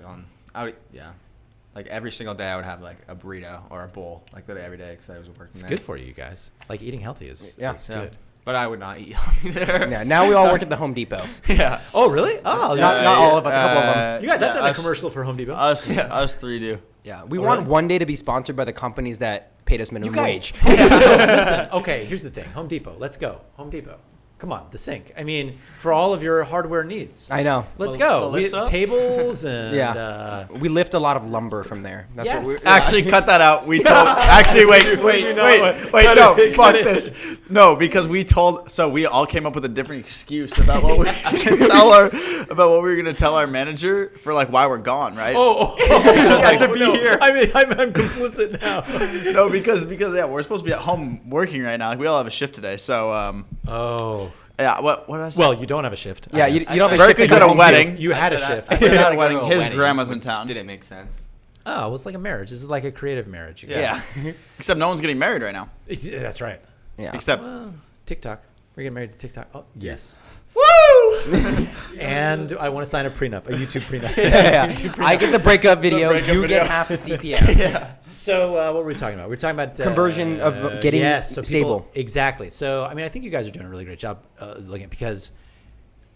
S7: like every single day I would have like a burrito or a bowl like literally every day because I was working.
S5: It's good for you guys. Like eating healthy is
S7: Yeah.
S5: good.
S7: but I would not eat healthy there.
S4: Yeah, now we all work at the Home Depot.
S2: Yeah.
S5: Oh, really? Oh,
S4: Not all of us, a couple of them.
S5: you guys have done a
S2: us-
S5: commercial for Home Depot.
S2: Us three do.
S4: Yeah, we want one day to be sponsored by the companies that paid us minimum wage.
S5: Home Depot, listen. Okay, here's the thing. Home Depot. Let's go. Home Depot. Come on, TheSync. I mean, for all of your hardware needs.
S4: I know.
S5: Let's go.
S7: Melissa?
S5: Tables and
S4: Yeah. We lift a lot of lumber from there. That's
S5: Yes.
S4: what we're.
S2: Actually, cut that out. We told. Actually, wait. No, fuck this. No, because we told. So we all came up with a different excuse about what we were gonna tell our manager for like why we're gone, right?
S5: to be here. I mean, I'm complicit now.
S2: No, because yeah, we're supposed to be at home working right now. Like, we all have a shift today, so
S5: Oh.
S2: yeah. What did I say?
S5: Well, you don't have a shift.
S4: Yeah, you don't have a shift.
S2: Berkeley's
S4: to
S2: at
S4: go
S2: a
S4: home
S2: wedding.
S5: You had a
S7: I said
S5: shift.
S7: I said I had to
S2: Wedding.
S7: go to a
S2: His
S7: wedding,
S2: grandma's in
S7: which
S2: town.
S7: Didn't make sense.
S5: Oh, well, it's like a marriage. This is like a creative marriage. You guys.
S2: Yeah. Except no one's getting married right now.
S5: That's right.
S4: to. Yeah.
S2: Except
S5: TikTok. We're getting married to TikTok. Oh, yes.
S2: woo.
S5: And I want to sign a prenup, a YouTube prenup.
S4: Yeah.
S5: YouTube prenup.
S4: I get the breakup video.
S2: breakup
S4: You
S2: video.
S4: get half the CPM.
S5: So what were we talking about? We're talking about
S4: Conversion of getting
S5: so
S4: stable.
S5: Exactly. So I mean, I think you guys are doing a really great job looking at because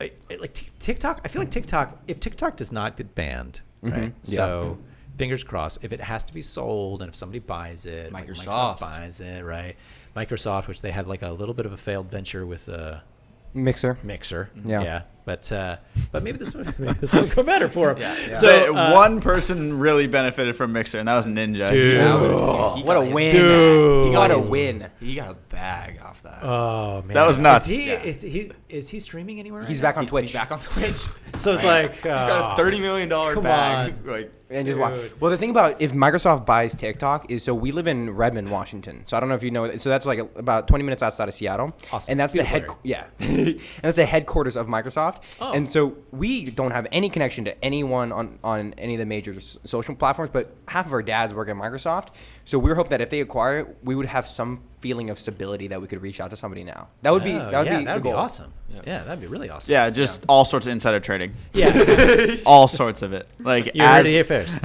S5: like TikTok. I feel like TikTok. If TikTok does not get banned, right?
S4: Yeah.
S5: So fingers crossed. If it has to be sold and if somebody buys it, if, like,
S7: Microsoft
S5: buys it, right? Microsoft, which they had like a little bit of a failed venture with
S4: Mixer.
S5: Mixer.
S4: Yeah.
S5: But maybe this will go better for them.
S7: Yeah.
S2: So one person really benefited from Mixer, and that was Ninja.
S5: Dude.
S4: What a win.
S5: Dude.
S4: What a win.
S7: He got a bag off that.
S5: Oh man,
S2: That was nuts.
S5: Is he streaming anywhere?
S4: He's
S5: right
S4: back
S5: now?
S4: on Twitch.
S7: He's back on Twitch.
S5: So it's like
S7: He's got a $30 million
S5: come
S7: bag.
S5: on.
S7: Like,
S4: And just watch.
S5: Dude.
S4: Well, the thing about if Microsoft buys TikTok is so we live in Redmond, Washington. So I don't know if you know. So that's like about 20 minutes outside of Seattle.
S5: Awesome.
S4: And that's
S5: Beautiful
S4: the and that's the headquarters of Microsoft.
S5: Oh.
S4: And so we don't have any connection to anyone on any of the major social platforms. But half of our dads work at Microsoft. So we're hoping that if they acquire it, we would have some feeling of stability that we could reach out to somebody now. That would be
S5: Oh,
S4: that would
S5: yeah,
S4: be
S5: that'd
S4: the
S5: be
S4: goal.
S5: awesome. Yeah, that'd be really awesome.
S2: Yeah, just all sorts of insider trading.
S5: Yeah.
S2: All sorts of it. Like
S5: You heard it here first.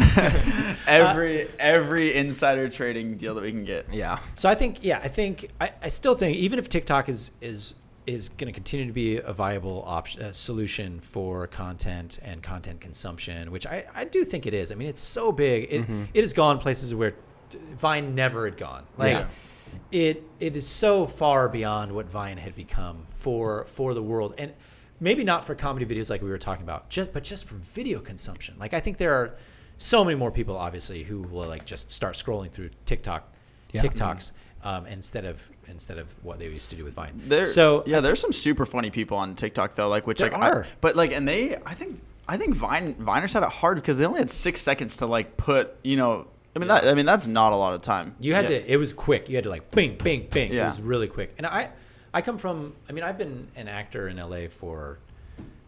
S2: every insider trading deal that we can get.
S4: Yeah.
S5: So I still think even if TikTok is going to continue to be a viable option, solution for content and content consumption, which I do think it is. I mean, it's so big. It has gone places where Vine never had gone. Like it is so far beyond what Vine had become for the world, and maybe not for comedy videos like we were talking about, but just for video consumption. Like I think there are so many more people obviously who will like just start scrolling through TikToks instead of what they used to do with Vine.
S2: There's some super funny people on TikTok though, like which
S5: There
S2: like
S5: are.
S2: I think Viners had it hard because they only had 6 seconds to like put, you know, that's not a lot of time.
S5: You had to. It was quick. You had to like bing, bing, bing. It
S2: Yeah.
S5: was really quick. And I come from. I mean, I've been an actor in LA for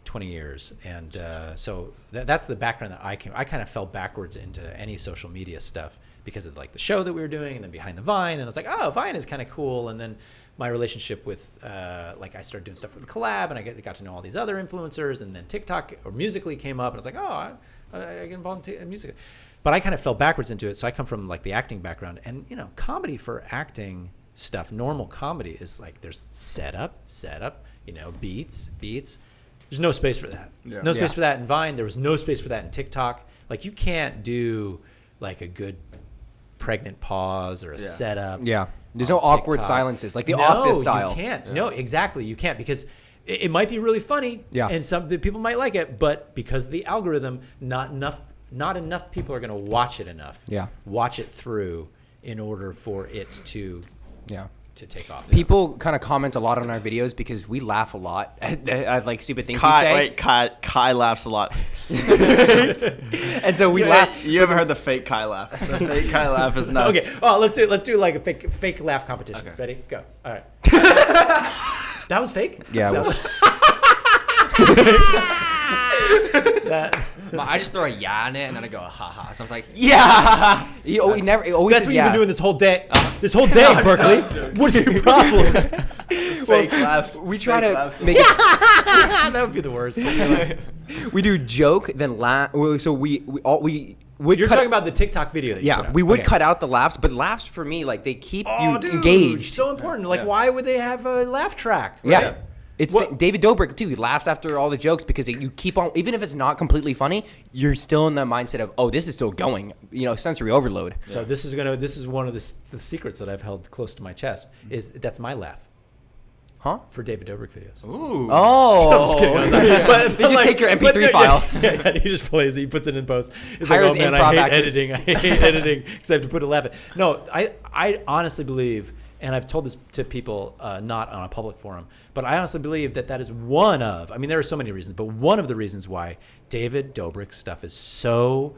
S5: 20 years, and so that's the background that I came. I kind of fell backwards into any social media stuff because of like the show that we were doing, and then Behind the Vine, and I was like, oh, Vine is kind of cool. And then my relationship with like I started doing stuff with Collab, and I got to know all these other influencers, and then TikTok or Musically came up, and I was like, oh, I get involved in music. But I kind of fell backwards into it. So I come from like the acting background, and you know, comedy for acting stuff, normal comedy is like there's setup, you know, beats. There's no space for that.
S7: Yeah.
S5: No space for that in Vine. There was no space for that in TikTok. Like you can't do like a good pregnant pause or a setup.
S4: Yeah. There's
S5: on
S4: no awkward
S5: TikTok.
S4: silences like the Office style.
S5: You can't. No, exactly. You can't because it might be really funny.
S4: Yeah.
S5: And some people might like it, but because of the algorithm, not enough people are going to watch it enough.
S4: Yeah.
S5: Watch it through in order for it to take off.
S4: People kind of comment a lot on our videos because we laugh a lot at like stupid things we say.
S2: Kai laughs a lot.
S4: And so we laugh.
S2: You haven't heard the fake Kai laugh. The fake Kai laugh is nuts.
S5: Okay. Oh, let's do like a fake laugh competition.
S7: Okay.
S5: Ready? Go. All right. That was fake?
S4: Yeah.
S5: That
S7: I just throw a yeah in it and then I go haha. So I was like,
S4: Yeah. He always
S5: That's what you've been doing this whole day. This whole day,
S2: I'm
S5: Berkeley. What's your problem?
S2: Fake laughs.
S4: We try
S2: Fake
S4: to
S2: laughs.
S4: make it.
S5: That would be the worst.
S4: We do joke then laugh. So we would
S5: You're
S4: cut-
S5: talking about the TikTok video that you put
S4: Yeah,
S5: out.
S4: we would
S5: Okay.
S4: cut out the laughs, but laughs for me, like they keep you
S5: Dude,
S4: engaged.
S5: So important. Like,
S7: Yeah.
S5: why would they have a laugh track?
S4: Yeah.
S5: Right?
S4: It's
S5: What-
S4: David Dobrik too. He laughs after all the jokes because you keep on, even if it's not completely funny, you're still in the mindset of, oh, this is still going. Sensory overload.
S5: So this is one of the secrets that I've held close to my chest. Is that's my laugh
S4: Huh?
S5: for David Dobrik videos.
S7: Ooh.
S4: Oh,
S5: I'm just kidding. But
S4: They just take your MP3 file.
S5: Yeah, he just plays it. He puts it in post. He's
S4: Hires
S5: like, oh man,
S4: improv
S5: I hate
S4: actors.
S5: editing. I hate editing because I have to put a laugh in. No, I honestly believe, and I've told this to people not on a public forum, but I honestly believe that is one of, I mean, there are so many reasons, but one of the reasons why David Dobrik stuff is so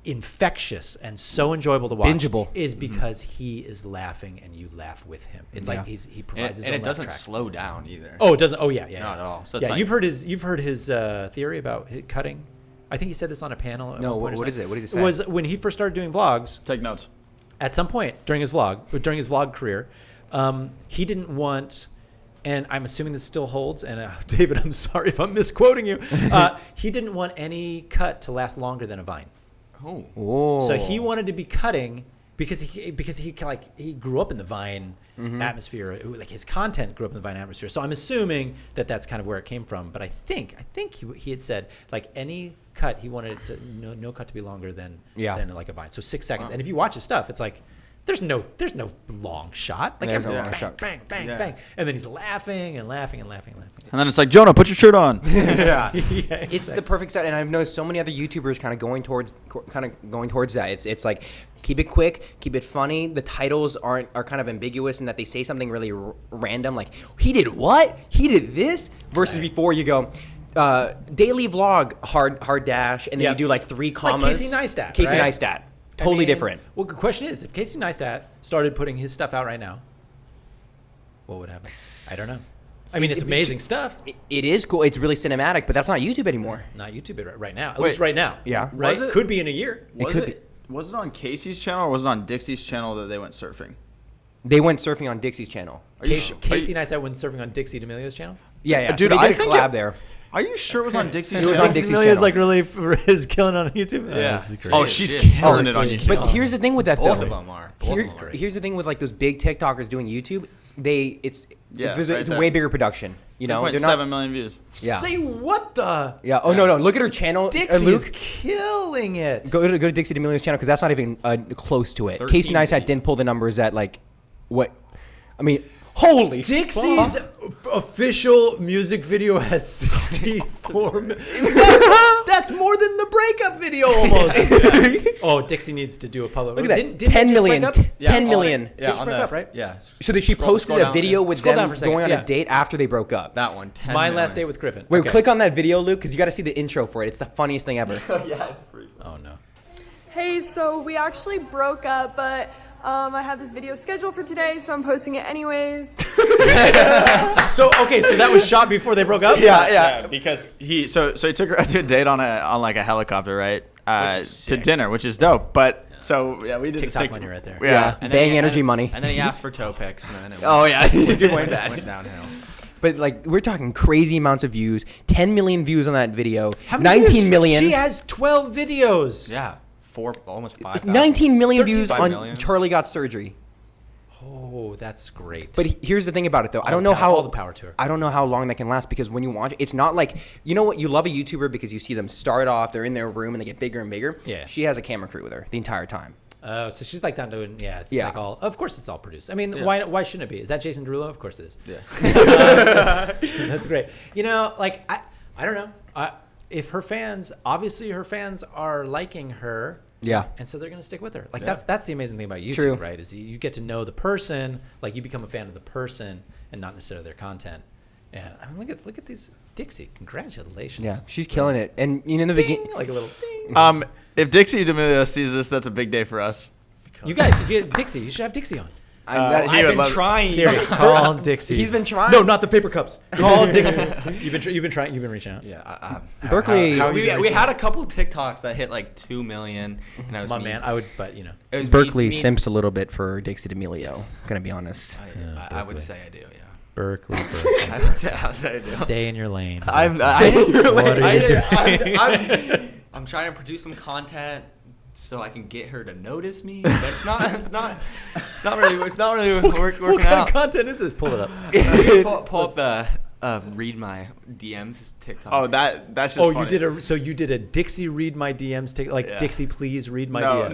S5: infectious and so enjoyable to watch
S4: Bingeable.
S5: is because he is laughing and you laugh with him. It's like he provides his
S7: And
S5: own
S7: it doesn't
S5: laugh track.
S7: slow down either.
S5: Oh, it doesn't. Oh, yeah.
S7: Not at all. So it's
S5: yeah,
S7: like-
S5: you've heard his theory about cutting. I think he said this on a panel. At
S4: No,
S5: one point or
S4: what is
S5: something.
S4: it? What does he say?
S5: It was when he first started doing vlogs.
S2: Take notes.
S5: At some point during his vlog career, he didn't want, and I'm assuming this still holds. And David, I'm sorry if I'm misquoting you. He didn't want any cut to last longer than a Vine.
S7: Oh.
S4: Whoa.
S5: So he wanted to be cutting because he grew up in the Vine atmosphere. Like his content grew up in the Vine atmosphere. So I'm assuming that that's kind of where it came from. But I think he had said like any cut he wanted it to no cut to be longer than like a Vine. So 6 seconds.
S7: Wow.
S5: And if you watch his stuff, it's like there's no long shot. Like
S4: There's no
S5: every
S4: long
S5: bang,
S4: shot.
S5: bang, bang,
S7: Yeah.
S5: bang, and then he's laughing and laughing and laughing and laughing.
S2: And then it's like, Jonah, put your shirt on.
S4: yeah.
S5: Yeah,
S4: It's the perfect set, and I've noticed so many other YouTubers kind of going towards that. It's like keep it quick, keep it funny. The titles are kind of ambiguous in that they say something really random, like he did what? He did this. Versus before you go daily vlog hard dash, and then
S5: Yep.
S4: you do like 3 commas.
S5: Like Casey Neistat.
S4: Casey
S5: right?
S4: Neistat.
S5: I
S4: Totally
S5: mean,
S4: different.
S5: Well, the question is, if Casey Neistat started putting his stuff out right now, what would happen? I don't know. I mean, it's amazing stuff.
S4: It is cool. It's really cinematic, but that's not YouTube anymore.
S5: Not YouTube right now. At
S2: Wait.
S5: least right now.
S4: Yeah.
S5: Right?
S2: Was it-
S5: Could be in a year.
S2: Was it on Casey's channel or was it on Dixie's channel that they went surfing?
S4: They went surfing on Dixie's channel.
S5: Casey Neistat went surfing on Dixie D'Amelio's channel.
S4: Yeah.
S2: Dude,
S4: so they
S2: I
S4: did a
S2: think
S4: collab
S2: it-
S4: there.
S2: Are you sure it was on Dixie's
S4: It was
S2: channel?
S4: on Dixie's
S5: D'Amelio's
S4: channel.
S5: like really is killing on YouTube.
S7: Yeah.
S5: This is great.
S2: Oh, she's
S7: Yeah.
S2: killing it on
S5: But
S2: YouTube.
S4: But here's the thing with that
S7: Both
S4: though.
S7: of them are. Both
S4: Here's,
S7: of them are.
S4: here's the thing with like those big TikTokers doing YouTube. It's
S2: Yeah,
S4: it's
S2: right
S4: a
S2: there.
S4: way bigger production. You know, they're
S2: 3.7 million views.
S4: Yeah.
S5: Say what the?
S4: Yeah. Oh no. Look at her channel.
S5: Dixie
S4: Luke,
S5: is killing it.
S4: go to Dixie D'Amelio's channel because that's not even close to it.
S7: 13
S4: Casey Neistat
S7: videos.
S4: didn't pull the numbers at like what? I mean, holy
S5: Dixie's
S4: fuck.
S5: official music video has 64 That's more than the breakup video almost. Oh, Dixie needs to do a public.
S4: Look at that.
S5: Didn't they
S4: 10
S5: just
S4: million.
S5: break up?
S4: 10 million.
S5: They just broke up, right?
S7: Yeah.
S4: So that she posted
S7: scroll
S4: a
S7: down,
S4: video
S7: yeah.
S4: with
S5: Scroll
S4: them
S5: down for a second,
S4: going on
S5: yeah.
S4: a date after they broke up.
S7: That one. 10
S5: My
S7: million.
S5: Last Date with Griffin.
S4: Wait,
S5: Okay.
S4: click on that video, Luke, because you got to see the intro for it. It's the funniest thing ever.
S5: Oh no.
S3: Hey, so we actually broke up, but I had this video scheduled for today, so I'm posting it anyways.
S5: So that was shot before they broke up.
S2: Yeah, because he took her out to a date on like a helicopter, right?
S5: Which is
S2: To
S5: sick.
S2: dinner, which is dope. But so yeah, we did
S5: TikTok
S2: the
S5: money right there.
S2: Yeah.
S7: And
S4: Bang
S7: then
S4: energy money.
S7: And then he asked for toe pics, and then it
S4: Oh, yeah.
S7: went,
S4: It went bad.
S7: went downhill.
S4: But like we're talking crazy amounts of views. 10 million views on that video.
S5: How many
S4: 19
S5: views?
S4: million.
S5: She has 12 videos.
S7: Yeah. Almost 5,000.
S4: 19 million views
S7: 13
S4: on
S7: million.
S4: Charlie Got Surgery.
S5: Oh, that's great.
S4: But here's the thing about it though. I don't know how
S5: all the power to her.
S4: I don't know how long that can last because when you watch it, it's not like you know what you love a YouTuber because you see them start off, they're in their room and they get bigger and bigger.
S5: Yeah.
S4: She has a camera crew with her the entire time.
S5: Oh, so she's like down doing it's
S4: Yeah.
S5: like all. Of course, it's all produced. I mean, why shouldn't it be? Is that Jason Derulo? Of course it is.
S7: Yeah.
S5: That's great. You know, like I don't know. If her fans are liking her.
S4: Yeah.
S5: And so they're gonna stick with her. Like
S7: Yeah.
S5: that's the amazing thing about YouTube,
S4: True.
S5: right? Is you get to know the person, like you become a fan of the person and not necessarily their content. And I mean, look at these Dixie. Congratulations.
S4: Yeah, she's killing it. And you know in the beginning
S5: Ding, like a little ding.
S2: If Dixie D'Amelio sees this, that's a big day for us.
S5: You guys, you get Dixie. You should have Dixie on.
S2: He
S4: I've
S2: would
S4: been
S2: love-
S4: trying.
S5: Siri, call Dixie.
S4: He's been trying.
S5: No, not the paper cups. Call Dixie. You've been trying. You've been reaching out.
S7: Yeah.
S4: Berkeley.
S5: How are you
S7: we
S5: gonna
S7: we
S5: reach
S7: had
S5: out?
S7: a couple TikToks that hit like 2 million. And I was
S5: My man, I would, but you know.
S7: It was
S4: Berkeley
S7: me-
S4: simps a little bit for Dixie D'Amelio. Gonna be honest.
S7: I would say I do, yeah.
S5: Berkeley.
S7: I would say I do.
S5: Stay in your lane.
S7: I'm
S5: What are you doing?
S7: I'm trying to produce some content so I can get her to notice me, but it's not really working
S5: What kind
S7: out.
S5: of content is this? Pull it up.
S7: Pull up the read my DMs TikTok.
S2: Oh, that's just.
S5: Oh,
S2: funny.
S5: you did a Dixie read my DMs
S2: Yeah.
S5: Dixie please read my
S2: No,
S5: DMs.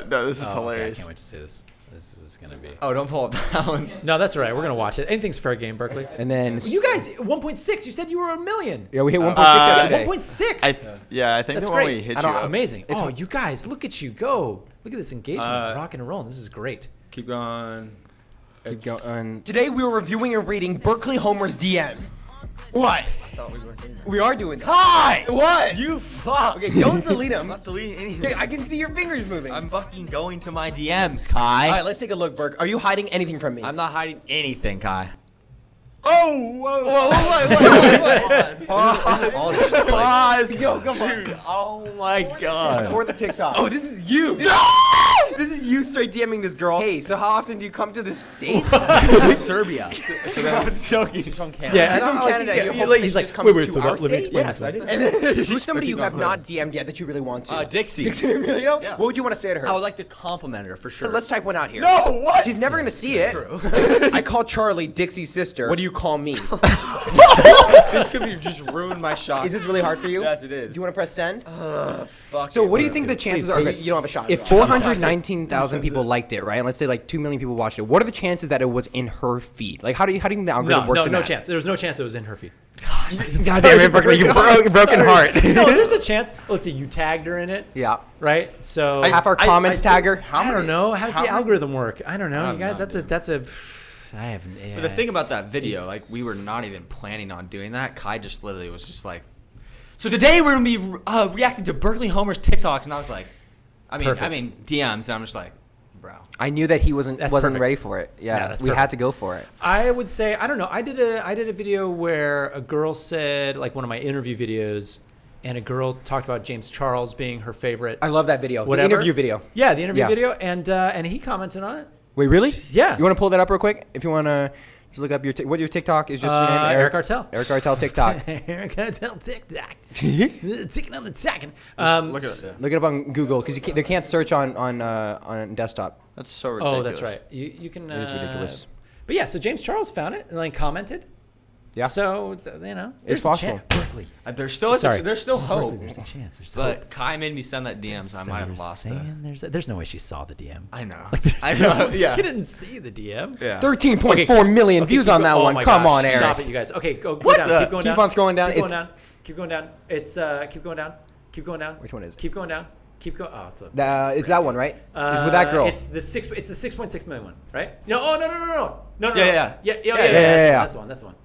S2: no. This is
S5: Okay, I
S2: hilarious.
S5: can't wait to see this. This is gonna be.
S7: Oh, don't pull up that one.
S5: No, that's all right. We're gonna watch it. Anything's fair game, Berkeley.
S4: And then
S5: You guys, 1.6. You said you were a million.
S4: yeah, we hit 1.6 yesterday.
S5: 1.6.
S2: I think
S5: That's
S2: the one
S5: great.
S2: we hit
S5: I
S2: you
S5: don't,
S2: up.
S5: amazing. Oh, you guys, look at you go. Look at this engagement, rocking and rolling. This is great.
S7: Keep going.
S4: Keep going.
S8: Today we were reviewing and reading Berkeley Homer's DM. What? We are doing that. Hi! What? You fuck. Okay, don't delete them.
S7: I'm not deleting anything.
S8: I can see your fingers moving.
S7: I'm fucking going to my DMs, Kai.
S8: All right, let's take a look, Burke. Are you hiding anything from me?
S7: I'm not hiding anything, Kai.
S8: Pause. Yo, come on.
S5: Oh my God.
S4: For the TikTok.
S8: Oh, this is you. This is you straight DMing this girl. Hey, so how often do you come to the States?
S7: Serbia. I'm joking. She's from Canada.
S5: Yeah,
S8: He's from
S5: I like
S8: Canada.
S5: it.
S8: Your
S5: He's
S8: whole
S5: like,
S8: place just comes
S5: wait,
S8: to
S5: so
S8: our
S5: let me
S8: state?
S5: explain
S7: Yes,
S5: this.
S7: I did.
S8: And then, who's somebody you
S7: Keep
S8: have
S7: going.
S8: not DM'd yet that you really want to?
S7: Dixie.
S8: Dixie and Emilio?
S7: Yeah.
S8: What would you want to say to her?
S7: I would like to compliment her for sure.
S8: Let's type one out here.
S7: No, what?
S8: She's never gonna see it. I call Charlie Dixie's sister. What do you call me?
S7: This could be just ruin my shot.
S8: Is this really hard for you?
S7: Yes, it is.
S8: Do you want to press send?
S7: Fuck
S4: So
S7: it.
S4: what do you think the chances are?
S8: Okay, you don't have a shot.
S4: If 419,000 people liked it, right, and let's say like 2 million people watched it, what are the chances that it was in her feed? Like, how do you think the algorithm works?
S5: No chance. There was no chance it was in her feed.
S4: God damn it, Berkeley, you broken heart.
S5: No, there's a chance. Let's see, you tagged her in it,
S4: Yeah.
S5: right? So
S4: Half our comments tag her.
S5: I don't know. How does the algorithm work? I don't know, you guys. That's a. I have.
S7: But the thing about that video, like, we were not even planning on doing that. Kai just literally was just like, so today we're gonna be reacting to Berkeley Homer's TikToks, and I was like, I mean DMs, and I'm just like, bro.
S4: I knew that he wasn't
S5: perfect.
S4: ready for it. Yeah,
S5: that's
S4: we
S5: perfect.
S4: had to go for it.
S5: I would say I don't know. I did a video where a girl said, like, one of my interview videos, and a girl talked about James Charles being her favorite.
S4: I love that video.
S5: Whatever.
S4: The interview video.
S5: Yeah, the interview
S4: Yeah.
S5: video, and he commented on it.
S4: Wait, really?
S5: Yeah.
S4: You want to pull that up real quick? If you want to just look up what your TikTok is, just your name,
S5: Eric Artell.
S4: Eric Artell TikTok.
S5: Eric Artell TikTok. Ticking on the second.
S7: Look at it.
S4: Look it up on Google because they can't search on desktop.
S2: That's so ridiculous.
S5: Oh, that's right. You can.
S4: It is ridiculous.
S5: But yeah, so James Charles found it and like commented.
S4: Yeah.
S5: So you know,
S4: It's
S5: there's a
S4: possible.
S5: chance. Berkeley.
S7: There's still
S5: Sorry.
S7: there's still hope.
S5: There's a chance. There's
S7: But Kai made me send that DM, so I
S5: So
S7: might
S5: you're
S7: have lost it.
S5: saying there's no way she saw the DM.
S7: I know.
S5: I know. She didn't see the DM.
S7: Yeah.
S4: 13.4 million views
S5: keep
S4: on
S5: go-
S4: that
S5: oh
S4: one.
S5: my
S4: Come
S5: gosh,
S4: on, Eric.
S5: Stop it, you guys. Okay, go
S4: What
S5: down.
S4: the-
S5: Keep going
S4: keep
S5: down.
S4: on scrolling down.
S5: Keep going
S4: It's-
S5: down. Keep going down. It's keep going down. Keep going down.
S4: Which one is it?
S5: Keep going down. Keep going. Oh, it's
S4: It's that one, right? It's with that girl.
S5: It's the 6.6 million one, right? No. Oh no.
S7: Yeah.
S4: Yeah.
S5: That's the one. That's the one.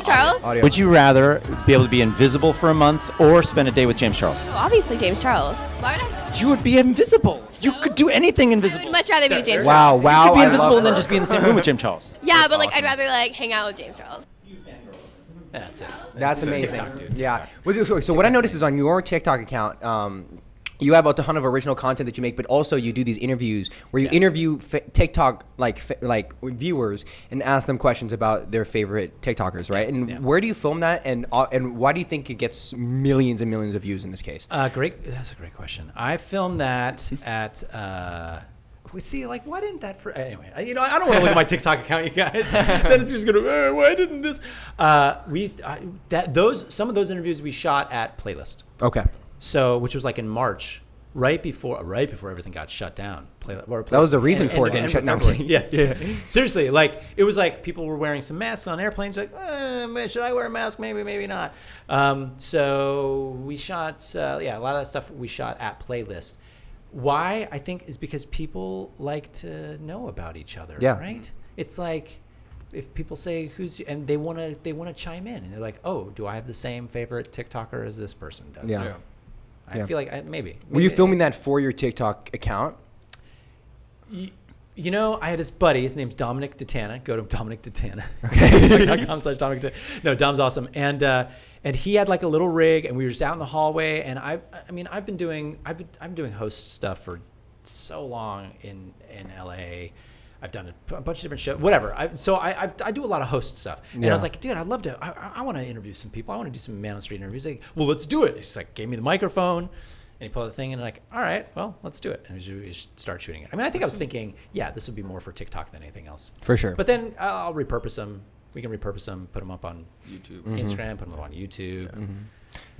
S9: Charles?
S4: Audio.
S10: Would you rather be able to be invisible for a month or spend a day with James Charles?
S9: Well, obviously James Charles. Why would I?
S10: You would be invisible. You could do anything
S9: I
S10: invisible.
S9: would much rather be with James
S4: Wow,
S9: Charles.
S4: wow.
S10: You could be
S4: I
S10: invisible
S4: love
S10: and then
S4: her.
S10: just be in the same room with James Charles.
S9: Yeah, but like I'd rather like hang out with James Charles.
S5: That's it.
S4: That's
S5: It's
S4: amazing.
S5: TikTok, dude.
S4: Yeah. So what I noticed is on your TikTok account, you have a ton of original content that you make, but also you do these interviews where you interview TikTok like viewers and ask them questions about their favorite TikTokers, right? And where do you film that, and why do you think it gets millions and millions of views in this case?
S5: Great. That's a great question. I filmed that at. We see, like, why didn't that? Anyway, I don't want to look at my TikTok account, you guys. Then it's just gonna. Why didn't this? Some of those interviews we shot at Playlist.
S4: Okay.
S5: So, which was like in March, right before everything got shut down.
S4: That was the reason for it getting shut down.
S5: Yes. Yeah. Seriously, like it was like people were wearing some masks on airplanes. Like, should I wear a mask? Maybe not. So we shot, a lot of that stuff we shot at Playlist. Why? I think is because people like to know about each other.
S4: Yeah.
S5: Right. It's like if people say and they want to chime in, and they're like, oh, do I have the same favorite TikToker as this person does?
S4: Yeah.
S5: I feel like maybe.
S4: Were you filming that for your TikTok account?
S5: I had this buddy. His name's Dominic Datana. Go to Dominic Datana. TikTok.com/Dominic Datana. No, Dom's awesome. And he had like a little rig, and we were just out in the hallway. And I've been doing host stuff for so long in LA. I've done a bunch of different shows, whatever. I do a lot of host stuff. And I was like, dude, I'd love to, I want to interview some people. I want to do some man on the street interviews. Like, well, let's do it. He's like, gave me the microphone and he pulled the thing and like, all right, well, let's do it. And we just start shooting it. I mean, I think I was thinking, yeah, this would be more for TikTok than anything else.
S4: For sure.
S5: But then I'll repurpose them. We can repurpose them, put them up on
S7: YouTube,
S5: Instagram, put them up on YouTube.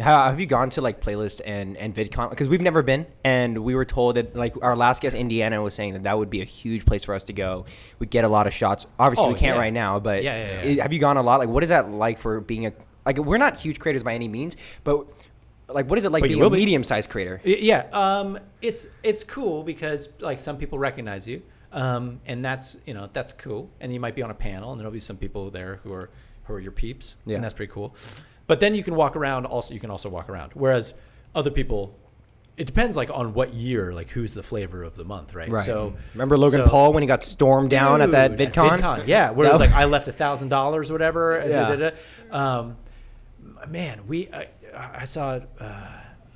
S4: How have you gone to like Playlist and VidCon? Because we've never been, and we were told that like our last guest, Indiana, was saying that would be a huge place for us to go. We get a lot of shots. Obviously, we can't right now, but have you gone a lot? Like, what is that like for being a like? We're not huge creators by any means, but like, what is it like being a medium-sized creator?
S5: Yeah, it's cool because like some people recognize you, and that's cool. And you might be on a panel, and there'll be some people there who are your peeps, and that's pretty cool. But then you can walk around. Also, you can also walk around. Whereas other people, it depends like on what year, like who's the flavor of the month, right? So
S4: remember Logan Paul when he got stormed down at that VidCon?
S5: Yeah, where it was like I left $1,000 or whatever. Yeah. Man, I saw it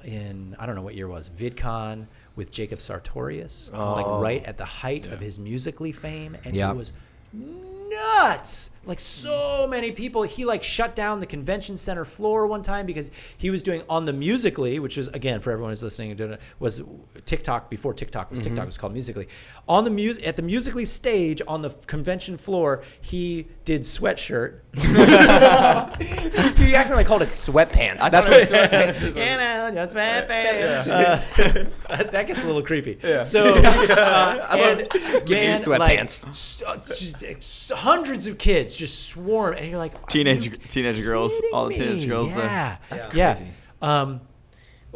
S5: in I don't know what year it was, VidCon with Jacob Sartorius, like right at the height of his Musical.ly fame, and it was nuts. Like so many people. He like shut down the convention center floor one time because he was doing on the Musical.ly, which is, again, for everyone who's listening, was TikTok before TikTok was TikTok was called Musical.ly. On the at the Musical.ly stage on the convention floor, he did Sweatshirt.
S4: You actually called it Sweatpants. That's what Sweatpants is.
S5: Just Sweatpants. That gets a little creepy. Yeah. So and man,
S4: Sweatpants.
S5: Like hundreds of kids just swarm, and you're like,
S2: teenage girls, all the teenage girls.
S5: Yeah,
S7: that's crazy.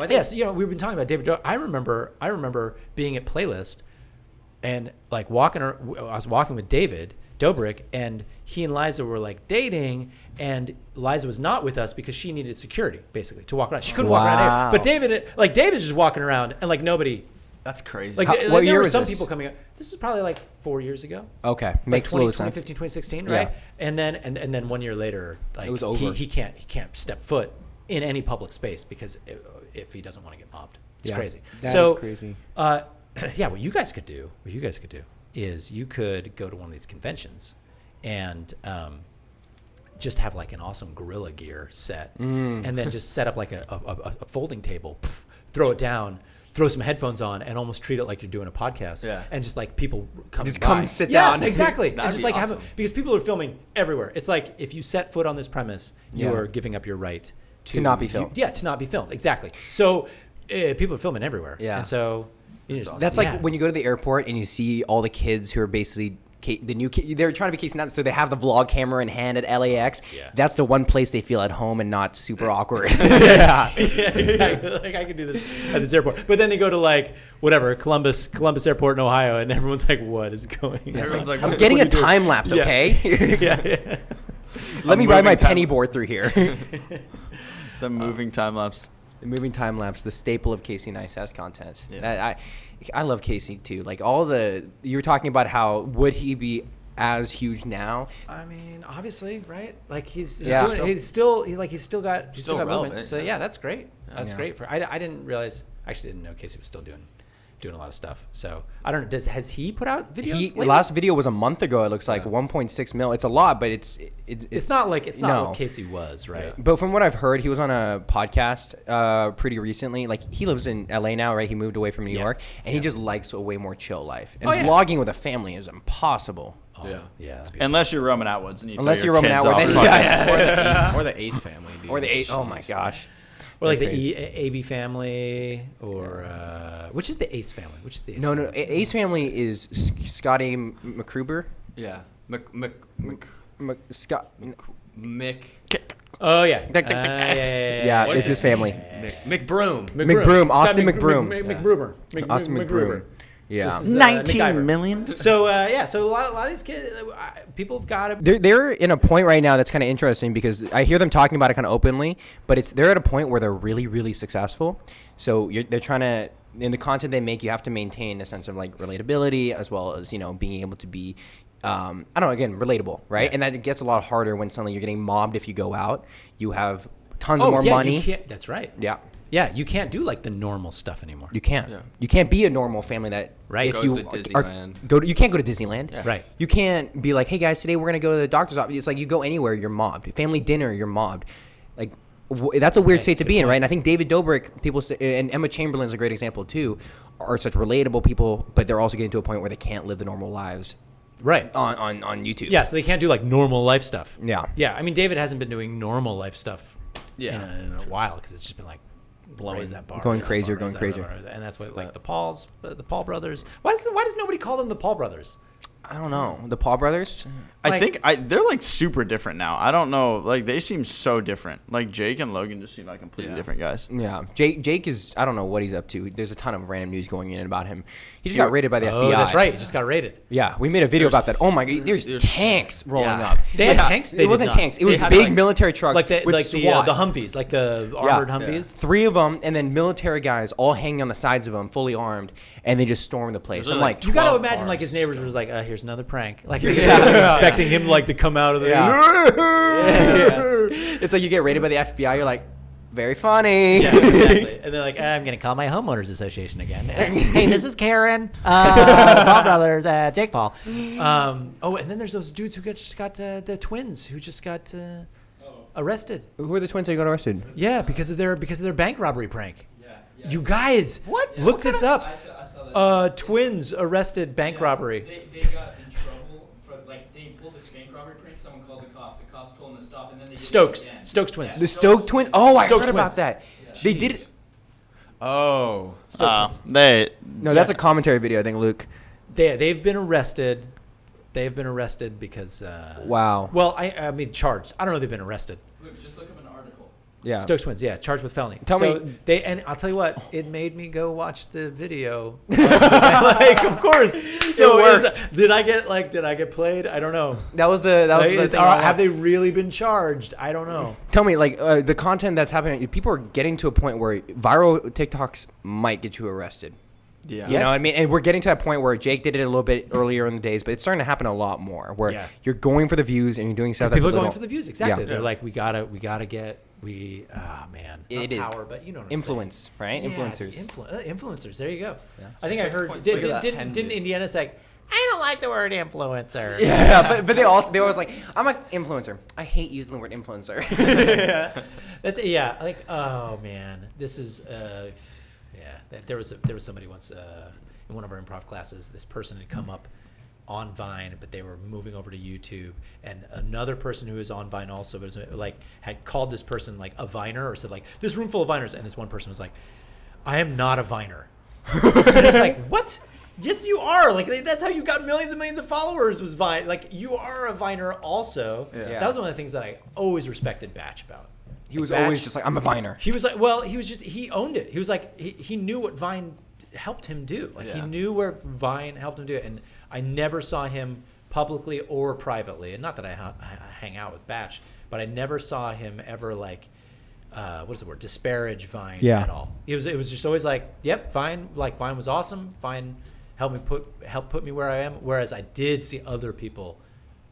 S5: Yes, we've been talking about David Dobrik. I remember being at Playlist, and like I was walking with David Dobrik, and he and Liza were like dating, and Liza was not with us because she needed security basically to walk around. She couldn't walk around here, but David's just walking around, and like nobody.
S7: That's crazy.
S5: Like,
S4: what year
S5: there were
S4: was
S5: some
S4: this?
S5: people coming up. This is probably like 4 years ago.
S4: Okay, makes a little sense.
S5: 2015, 2016, right?
S4: Yeah.
S5: And then 1 year later, like
S4: it was over.
S5: He can't step foot in any public space because if he doesn't want to get mobbed, it's crazy.
S4: That is crazy.
S5: What you guys could do is you could go to one of these conventions and just have like an awesome guerrilla gear set, and then just set up like a folding table, throw it down, throw some headphones on, and almost treat it like you're doing a podcast. Yeah. And just like people come
S4: sit down.
S5: Exactly. And just like
S7: awesome.
S5: because people are filming everywhere. It's like if you set foot on this premise, you are giving up your right to
S4: not be filmed.
S5: To not be filmed. Exactly. So people are filming everywhere.
S4: Yeah.
S5: And so
S4: that's like when you go to the airport and you see all the kids who are basically the new kid, they're trying to be Casey Neistat, so they have the vlog camera in hand at LAX. Yeah. That's the one place they feel at home and not super awkward.
S5: Yeah, exactly. Like I could do this at this airport, but then they go to like whatever Columbus Airport in Ohio, and everyone's like, "What is going on?"
S2: Everyone's like,
S4: I'm getting a time lapse, okay?
S5: Yeah.
S4: Let me ride my penny board through here.
S2: The moving time lapse.
S4: The moving time lapse, the staple of Casey Neistat's content.
S7: Yeah.
S4: I love Casey too. Like you were talking about how would he be as huge now?
S5: I mean, obviously, right? Like he's
S4: Yeah.
S5: doing, he's still got
S7: relevant,
S5: movement. So yeah, that's great. That's
S4: Yeah.
S5: great for. I didn't realize. I actually didn't know Casey was still doing a lot of stuff. So I don't know. Has he put out videos?
S4: The last video was a month ago. It looks like 1.6 mil. It's a lot, but it's
S5: not what Casey was, right?
S4: But from what I've heard, he was on a podcast pretty recently. Like he lives in LA now, right? He moved away from New York, and he just likes a way more chill life. And vlogging with a family is impossible.
S5: Yeah.
S2: Unless you're Roman Atwoods and you
S4: Unless
S2: throw
S4: you're
S2: your
S4: Roman
S2: kids
S4: Atwood,
S2: off.
S7: Or the Ace family, dude.
S4: Or the Ace. Oh my gosh.
S5: Or like the AB family, or which is the Ace family? Which is the Ace
S4: No,
S5: family?
S4: Ace family is Scotty McCruber.
S7: Yeah.
S4: Scott.
S7: Mick.
S5: Oh yeah.
S4: Yeah, it's his family.
S7: McBroom.
S4: McBroom. Austin McBroom.
S5: McBroomer.
S4: Austin McBroom. Yeah.
S2: 19 million.
S5: So so a lot of these kids, people have got
S4: to. They're in a point right now that's kind of interesting because I hear them talking about it kind of openly, but they're at a point where they're really, really successful. So they're trying to, in the content they make, you have to maintain a sense of like relatability as well as being able to be, relatable, right? And that gets a lot harder when suddenly you're getting mobbed if you go out. You have tons more money.
S5: That's right.
S4: Yeah.
S5: Yeah, you can't do like the normal stuff anymore.
S4: You can't.
S7: Yeah.
S4: You can't be a normal family that
S5: Right.
S4: if
S7: Goes
S4: you
S7: to Disneyland.
S4: you can't go to Disneyland.
S7: Yeah.
S5: Right.
S4: You can't be like, hey guys, today we're gonna go to the doctor's office. It's like you go anywhere, you're mobbed. Family dinner, you're mobbed. Like that's a weird state to be in, right? And I think David Dobrik, people say, and Emma Chamberlain's a great example too, are such relatable people, but they're also getting to a point where they can't live the normal lives.
S5: Right.
S4: On YouTube.
S5: Yeah, so they can't do like normal life stuff.
S4: Yeah.
S5: Yeah, I mean, David hasn't been doing normal life stuff
S7: Yeah.
S5: in a while because it's just been like raise that bar,
S4: Going
S5: raise that
S4: crazier,
S5: bar,
S4: going
S5: raise that
S4: crazier.
S5: bar. And that's what like the Paul brothers. Why does nobody call them the Paul brothers?
S4: I don't know. The Paul brothers?
S2: I think they're like super different now. I don't know. Like they seem so different. Like Jake and Logan just seem like completely different guys.
S4: Yeah. Jake is, I don't know what he's up to. There's a ton of random news going in about him. He just got raided by the FBI.
S5: Oh, that's right. He just got raided.
S4: Yeah, we made a video about that. Oh my god, there's tanks rolling up.
S5: They had tanks?
S4: It wasn't tanks. It was big military trucks
S5: Like the
S4: with SWAT.
S5: the Humvees, like the armored Humvees.
S4: 3 of them, and then military guys all hanging on the sides of them, fully armed, and they just stormed the place. I'm like,
S5: You got to imagine like his neighbors was like, here's another prank. Like expecting him like to come out of the
S4: It's like you get raided by the FBI. You're like, very funny.
S5: Yeah, exactly.
S6: And they're like, I'm going to call my homeowners association again. Hey, this is Karen, Paul Brothers, Jake Paul.
S5: Oh, and then there's those dudes who just got the twins who just got arrested.
S4: Who are the twins that got arrested?
S5: Yeah, because of their bank robbery prank. Yeah. You guys, what? Look this up.
S11: I saw that.
S5: Twins arrested bank robbery.
S11: They got in trouble for they pulled this bank robbery prank. Someone called the cops. The cops told them to stop, and then they did it again.
S5: Stokes twins.
S4: The Stoke twins. Oh, I
S5: Stokes
S4: heard about
S5: twins.
S4: that.
S11: Yeah.
S4: They did it.
S7: Oh.
S5: Stokes twins.
S4: No, that's a commentary video. I think Luke.
S5: They've been arrested. They've been arrested because.
S4: Wow.
S5: Well, I mean charged. I don't know if they've been arrested.
S11: Look, just look up an article.
S4: Yeah.
S5: Stokes twins, yeah, charged with felony.
S4: Tell me-
S5: and I'll tell you what, it made me go watch the video. Like, of course. So did I get played? I don't know.
S4: That was the thing.
S5: Have they really been charged? I don't know.
S4: Tell me, like, the content that's happening, people are getting to a point where viral TikToks might get you arrested.
S7: Yeah.
S4: You know what I mean? And we're getting to that point where Jake did it a little bit earlier in the days, but it's starting to happen a lot more where you're going for the views and you're doing stuff that's
S5: People
S4: a
S5: are going
S4: little-
S5: for the views. Exactly.
S4: Yeah.
S5: They're like, we gotta get, oh man.
S4: It
S5: Not
S4: is.
S5: power, but you know what I'm
S4: influence, right?
S5: saying.
S4: Influencers.
S5: Influencers. There you go. I think I heard,
S7: points later, that
S5: didn't Indiana say,
S6: I don't like the word influencer.
S4: Yeah, but they always like, I'm an influencer. I hate using the word influencer.
S5: Yeah, like, oh man, this is there was somebody once in one of our improv classes. This person had come up on Vine, but they were moving over to YouTube, and another person who was on Vine also, but was, like, had called this person like a Viner, or said like, this room full of Viners, and this one person was like, I am not a Viner. And it's like, what? Yes, you are. Like, that's how you got millions and millions of followers, was Vine. Like, you are a Viner also.
S4: Yeah.
S5: That was one of the things that I always respected Batch about.
S4: He was always just like, I'm a Viner.
S5: He was like, well, he owned it. He was like, he knew what Vine helped him do. Like, he knew where Vine helped him do it. And I never saw him publicly or privately. And not that I hang out with Batch, but I never saw him ever like, what is the word? Disparage Vine at all. It was just always like, yep, Vine was awesome. Vine helped put me where I am. Whereas I did see other people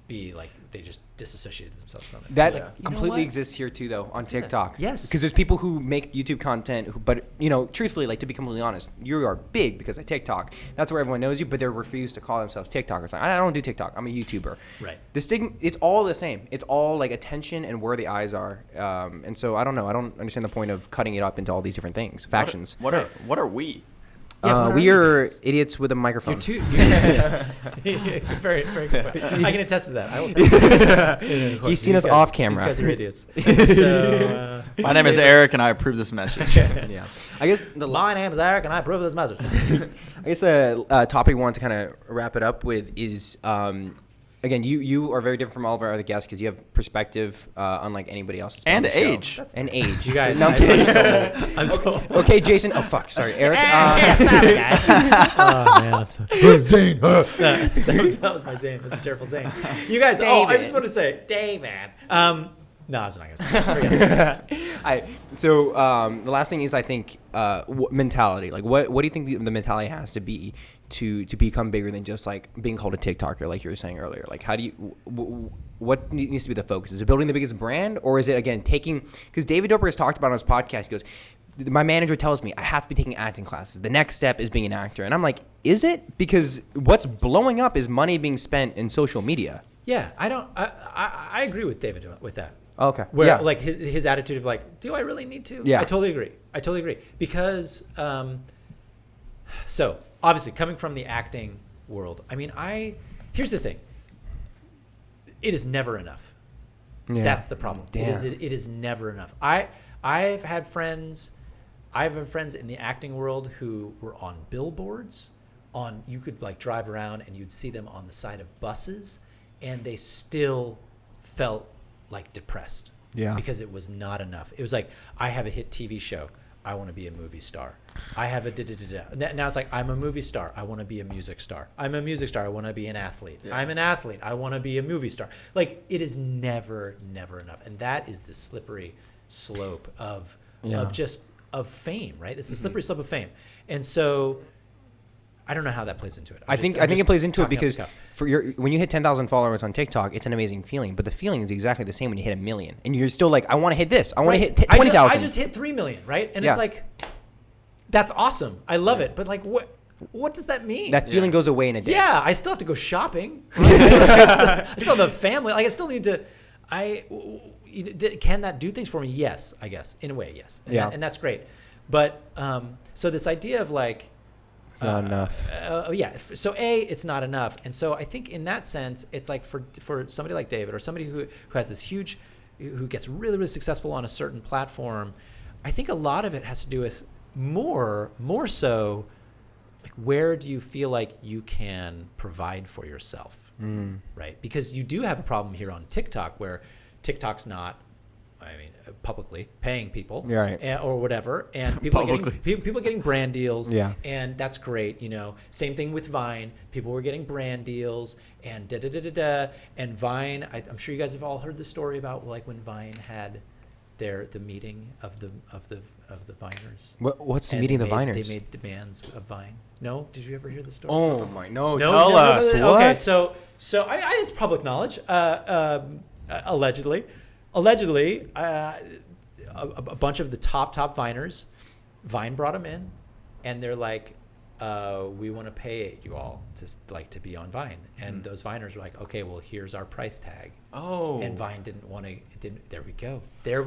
S5: be like, they just disassociated themselves from it.
S4: That
S5: Like,
S4: completely exists here too, though, on TikTok.
S5: Yes.
S4: Because there's people who make YouTube content, but, you know, truthfully, like, to be completely honest, you are big because of TikTok. That's where everyone knows you, but they refuse to call themselves TikTokers. Like, I don't do TikTok. I'm a YouTuber.
S5: Right.
S4: The stigma, it's all the same. It's all, like, attention and where the eyes are. And so, I don't know. I don't understand the point of cutting it up into all these different things, factions.
S2: What are we?
S4: We are idiots with a microphone.
S5: Very, very good point. I can attest to that. I will attest to
S4: He's seen us off camera.
S5: These guys are idiots. So,
S2: My name is Eric, and I approve this message.
S4: Yeah. I guess
S5: my name is Eric, and I approve of this message.
S4: I guess the topic we want to kind of wrap it up with is, again, you are very different from all of our other guests because you have perspective unlike anybody else's.
S2: And
S4: on the show.
S2: age.
S4: And age.
S5: You guys,
S4: No, I'm kidding.
S5: I'm so
S4: Okay, Jason. Oh, fuck. Sorry, Eric.
S5: oh man, I'm so Zane. that was my Zane. That's a terrible Zane. You guys.
S4: David.
S5: Oh, I just want to say, David. No, I'm just not gonna say that. Forget it.
S4: The last thing is, I think, mentality. Like, what do you think the mentality has to be to become bigger than just like being called a TikToker, like you were saying earlier? Like, how do you? What needs to be the focus? Is it building the biggest brand, or is it again taking? Because David Dobrik has talked about on his podcast. He goes, my manager tells me I have to be taking acting classes. The next step is being an actor. And I'm like, is it? Because what's blowing up is money being spent in social media.
S5: Yeah, I agree with David with that.
S4: Okay.
S5: Where like his attitude of like, do I really need to?
S4: Yeah.
S5: I totally agree. Because so obviously coming from the acting world, I mean, here's the thing. It is never enough.
S4: Yeah.
S5: That's the problem.
S4: Damn.
S5: It is never enough. I've had friends in the acting world who were on billboards, you could like drive around and you'd see them on the side of buses, and they still felt like depressed.
S4: Yeah.
S5: Because it was not enough. It was like, I have a hit TV show. I want to be a movie star. I have a da-da-da-da. Now it's like, I'm a movie star. I want to be a music star. I'm a music star. I want to be an athlete. Yeah. I'm an athlete. I want to be a movie star. Like, it is never, never enough. And that is the slippery slope of fame, right? It's a slippery slope of fame. And so I don't know how that plays into it.
S4: I think it plays into it because when you hit 10,000 followers on TikTok, it's an amazing feeling. But the feeling is exactly the same when you hit 1 million, and you're still like, I want to hit this. I want to hit 20,000.
S5: I just hit 3 million, right? And it's like, that's awesome. I love it. But like, what does that mean?
S4: That feeling goes away in a day.
S5: Yeah, I still have to go shopping. I still have a family. Like, I still need to. Can that do things for me? Yes, I guess in a way, yes. And that's great. But so this idea of like.
S4: Not enough.
S5: So it's not enough. And so I think in that sense, it's like for somebody like David or somebody who has this huge, who gets really, really successful on a certain platform, I think a lot of it has to do with more so like, where do you feel like you can provide for yourself, right? Because you do have a problem here on TikTok where TikTok's not, publicly paying people, or whatever, and people are getting brand deals, and that's great. Same thing with Vine. People were getting brand deals, and and Vine. I'm sure you guys have all heard the story about like when Vine had the meeting of the Viners.
S4: What's the meeting of the Viners?
S5: They made demands of Vine. No, did you ever hear the story?
S4: Oh my no!
S5: Tell
S4: us. What?
S5: Okay, so it's public knowledge. Allegedly, a bunch of the top Viners, Vine brought them in, and they're like, we want to pay you all to be on Vine. And those Viners were like, okay, well, here's our price tag. Oh. And Vine didn't want to. There we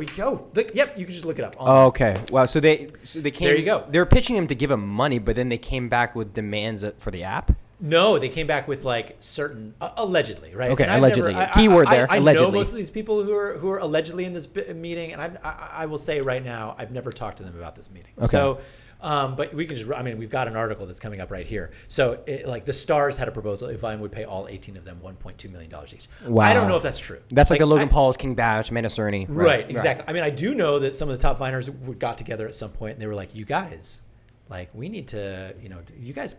S5: go. Look, yep, you can just look it up.
S4: Okay. Wow. So they came.
S5: There you go.
S4: They're pitching him to give him money, but then they came back with demands for the app.
S5: No, they came back with like certain allegedly, right?
S4: Okay, allegedly. Keyword there.
S5: I
S4: allegedly.
S5: know most of these people who are allegedly in this meeting, and I will say right now, I've never talked to them about this meeting. Okay. So, but we can just. We've got an article that's coming up right here. So, like the Stars had a proposal if Vine would pay all 18 of them $1.2 million each.
S4: Wow.
S5: I don't know if that's true.
S4: That's like a Logan Paul's, King Bach, Amanda Cerny.
S5: Right. Exactly. I do know that some of the top Viners got together at some point, and they were like, "You guys." Like, we need to, you guys,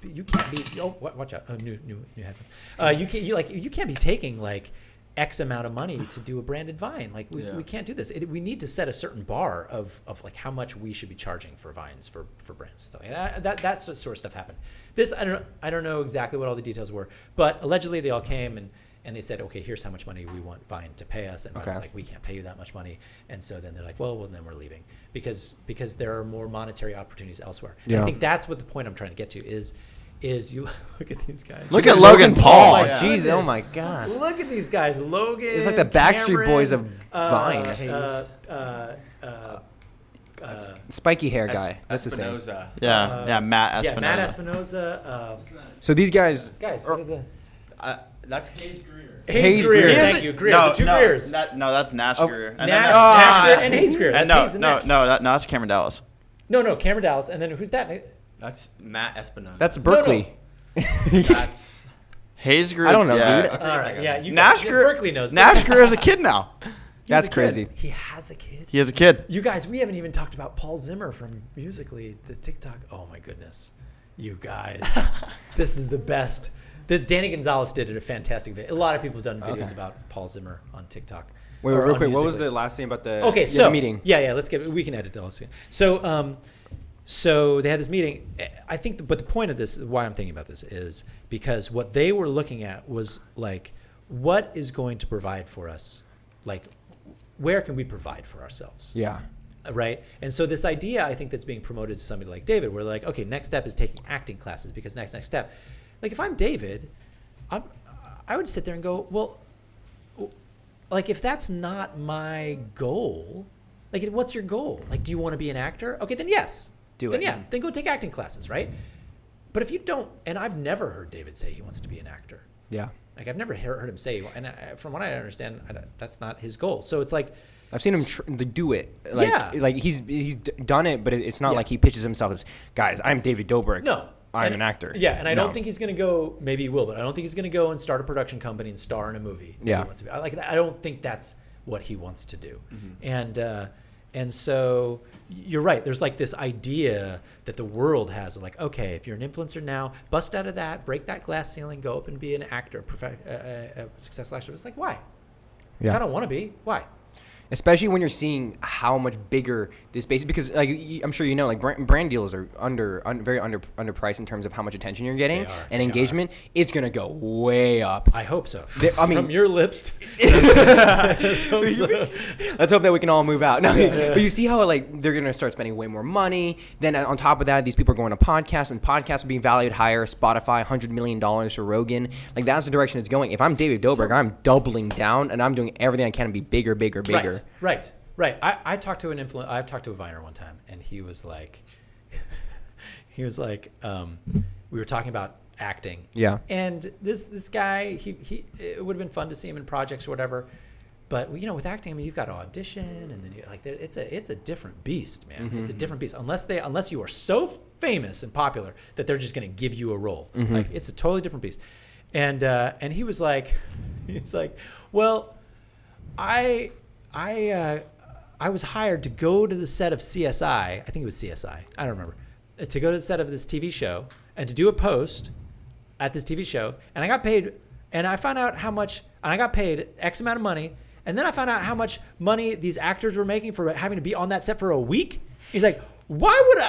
S5: you can't be. Oh, watch out! Oh, new headphones. You can't be taking like X amount of money to do a branded Vine. Like, we can't do this. We need to set a certain bar of like how much we should be charging for Vines for brands. Stuff like that sort of stuff happened. This I don't know exactly what all the details were, but allegedly they all came and they said, okay, here's how much money we want Vine to pay us. And Vine was like, we can't pay you that much money. And so then they're like, well, then we're leaving because there are more monetary opportunities elsewhere. Yeah. I think that's what the point I'm trying to get to is you look at these guys.
S2: Look at Logan Paul.
S4: Jeez, oh my God.
S5: Look at these guys. Logan.
S4: It's like the Backstreet Boys of Vine. Spiky hair guy. That's
S7: Espinoza.
S2: Matt Espinoza.
S5: Yeah, Matt Espinoza.
S4: So these guys.
S5: Guys, what are the...
S7: That's Hayes Greer.
S5: Hayes Greer. Thank you, Greer. The two Greers.
S2: That's Nash Greer.
S5: Nash Greer and Hayes Greer.
S2: That's that's Cameron Dallas.
S5: No, Cameron Dallas. And then who's that?
S7: That's Matt Espinoza.
S4: That's Berkeley.
S7: That's
S2: Hayes Greer.
S4: I don't know, dude.
S5: All right, yeah.
S2: Nash Greer.
S5: Berkeley knows.
S2: Nash Greer is a kid now.
S4: That's crazy.
S5: He has a kid.
S2: He has a kid.
S5: You guys, we haven't even talked about Paul Zimmer from Musical.ly, the TikTok. Oh my goodness, you guys, this is the best. Danny Gonzalez did a fantastic video. A lot of people have done videos about Paul Zimmer on TikTok.
S4: Wait, real quick. What was the last thing about the
S5: the
S4: meeting?
S5: Yeah. We can edit those. So they had this meeting. I think, but the point of this, why I'm thinking about this, is because what they were looking at was like, what is going to provide for us? Like, where can we provide for ourselves?
S4: Yeah.
S5: Right. And so this idea, I think, that's being promoted to somebody like David, where like, okay, next step is taking acting classes because next step. Like if I'm David, I would sit there and go, well, like if that's not my goal, like what's your goal? Like, do you want to be an actor? Okay, then yes. Then go take acting classes, right? But if you don't, and I've never heard David say he wants to be an actor.
S4: Yeah.
S5: Like I've never heard him say, and from what I understand, that's not his goal. So it's like,
S4: I've seen him do it. Like,
S5: Yeah.
S4: like he's done it, but it's not like he pitches himself as, guys, I'm David Dobrik.
S5: No.
S4: I'm an actor.
S5: Yeah, and I
S4: No.
S5: don't think he's going to go, maybe he will, but I don't think he's going to go and start a production company and star in a movie. that
S4: Yeah.
S5: He wants to be. I don't think that's what he wants to do. And so you're right. There's like this idea that the world has of like, okay, if you're an influencer now, bust out of that, break that glass ceiling, go up and be an actor, a successful actor. It's like, why? If I don't want to be, why?
S4: Especially when you're seeing how much bigger this space is, because like I'm sure you know, like brand deals are very underpriced in terms of how much attention you're getting and engagement. It's gonna go way up.
S5: I hope so.
S4: I mean,
S5: from your lips.
S4: Let's hope that we can all move out. No, but you see how like they're gonna start spending way more money. Then on top of that, these people are going to podcasts, and podcasts are being valued higher. Spotify, $100 million for Rogan. Like that's the direction it's going. If I'm David Dobrik, I'm doubling down and I'm doing everything I can to be bigger.
S5: Right. I talked to a Viner one time, and he was like, we were talking about acting.
S4: Yeah.
S5: And this guy, he it would have been fun to see him in projects or whatever, but with acting, I mean, you've got to audition, and then it's a different beast, man. It's a different beast unless you are so famous and popular that they're just going to give you a role. Like it's a totally different beast. And he was like, well, I was hired to go to the set of CSI. I think it was CSI. I don't remember. To go to the set of this TV show and to do a post at this TV show. And I got paid, and I found out how much, and I got paid X amount of money. And then I found out how much money these actors were making for having to be on that set for a week. He's like, why would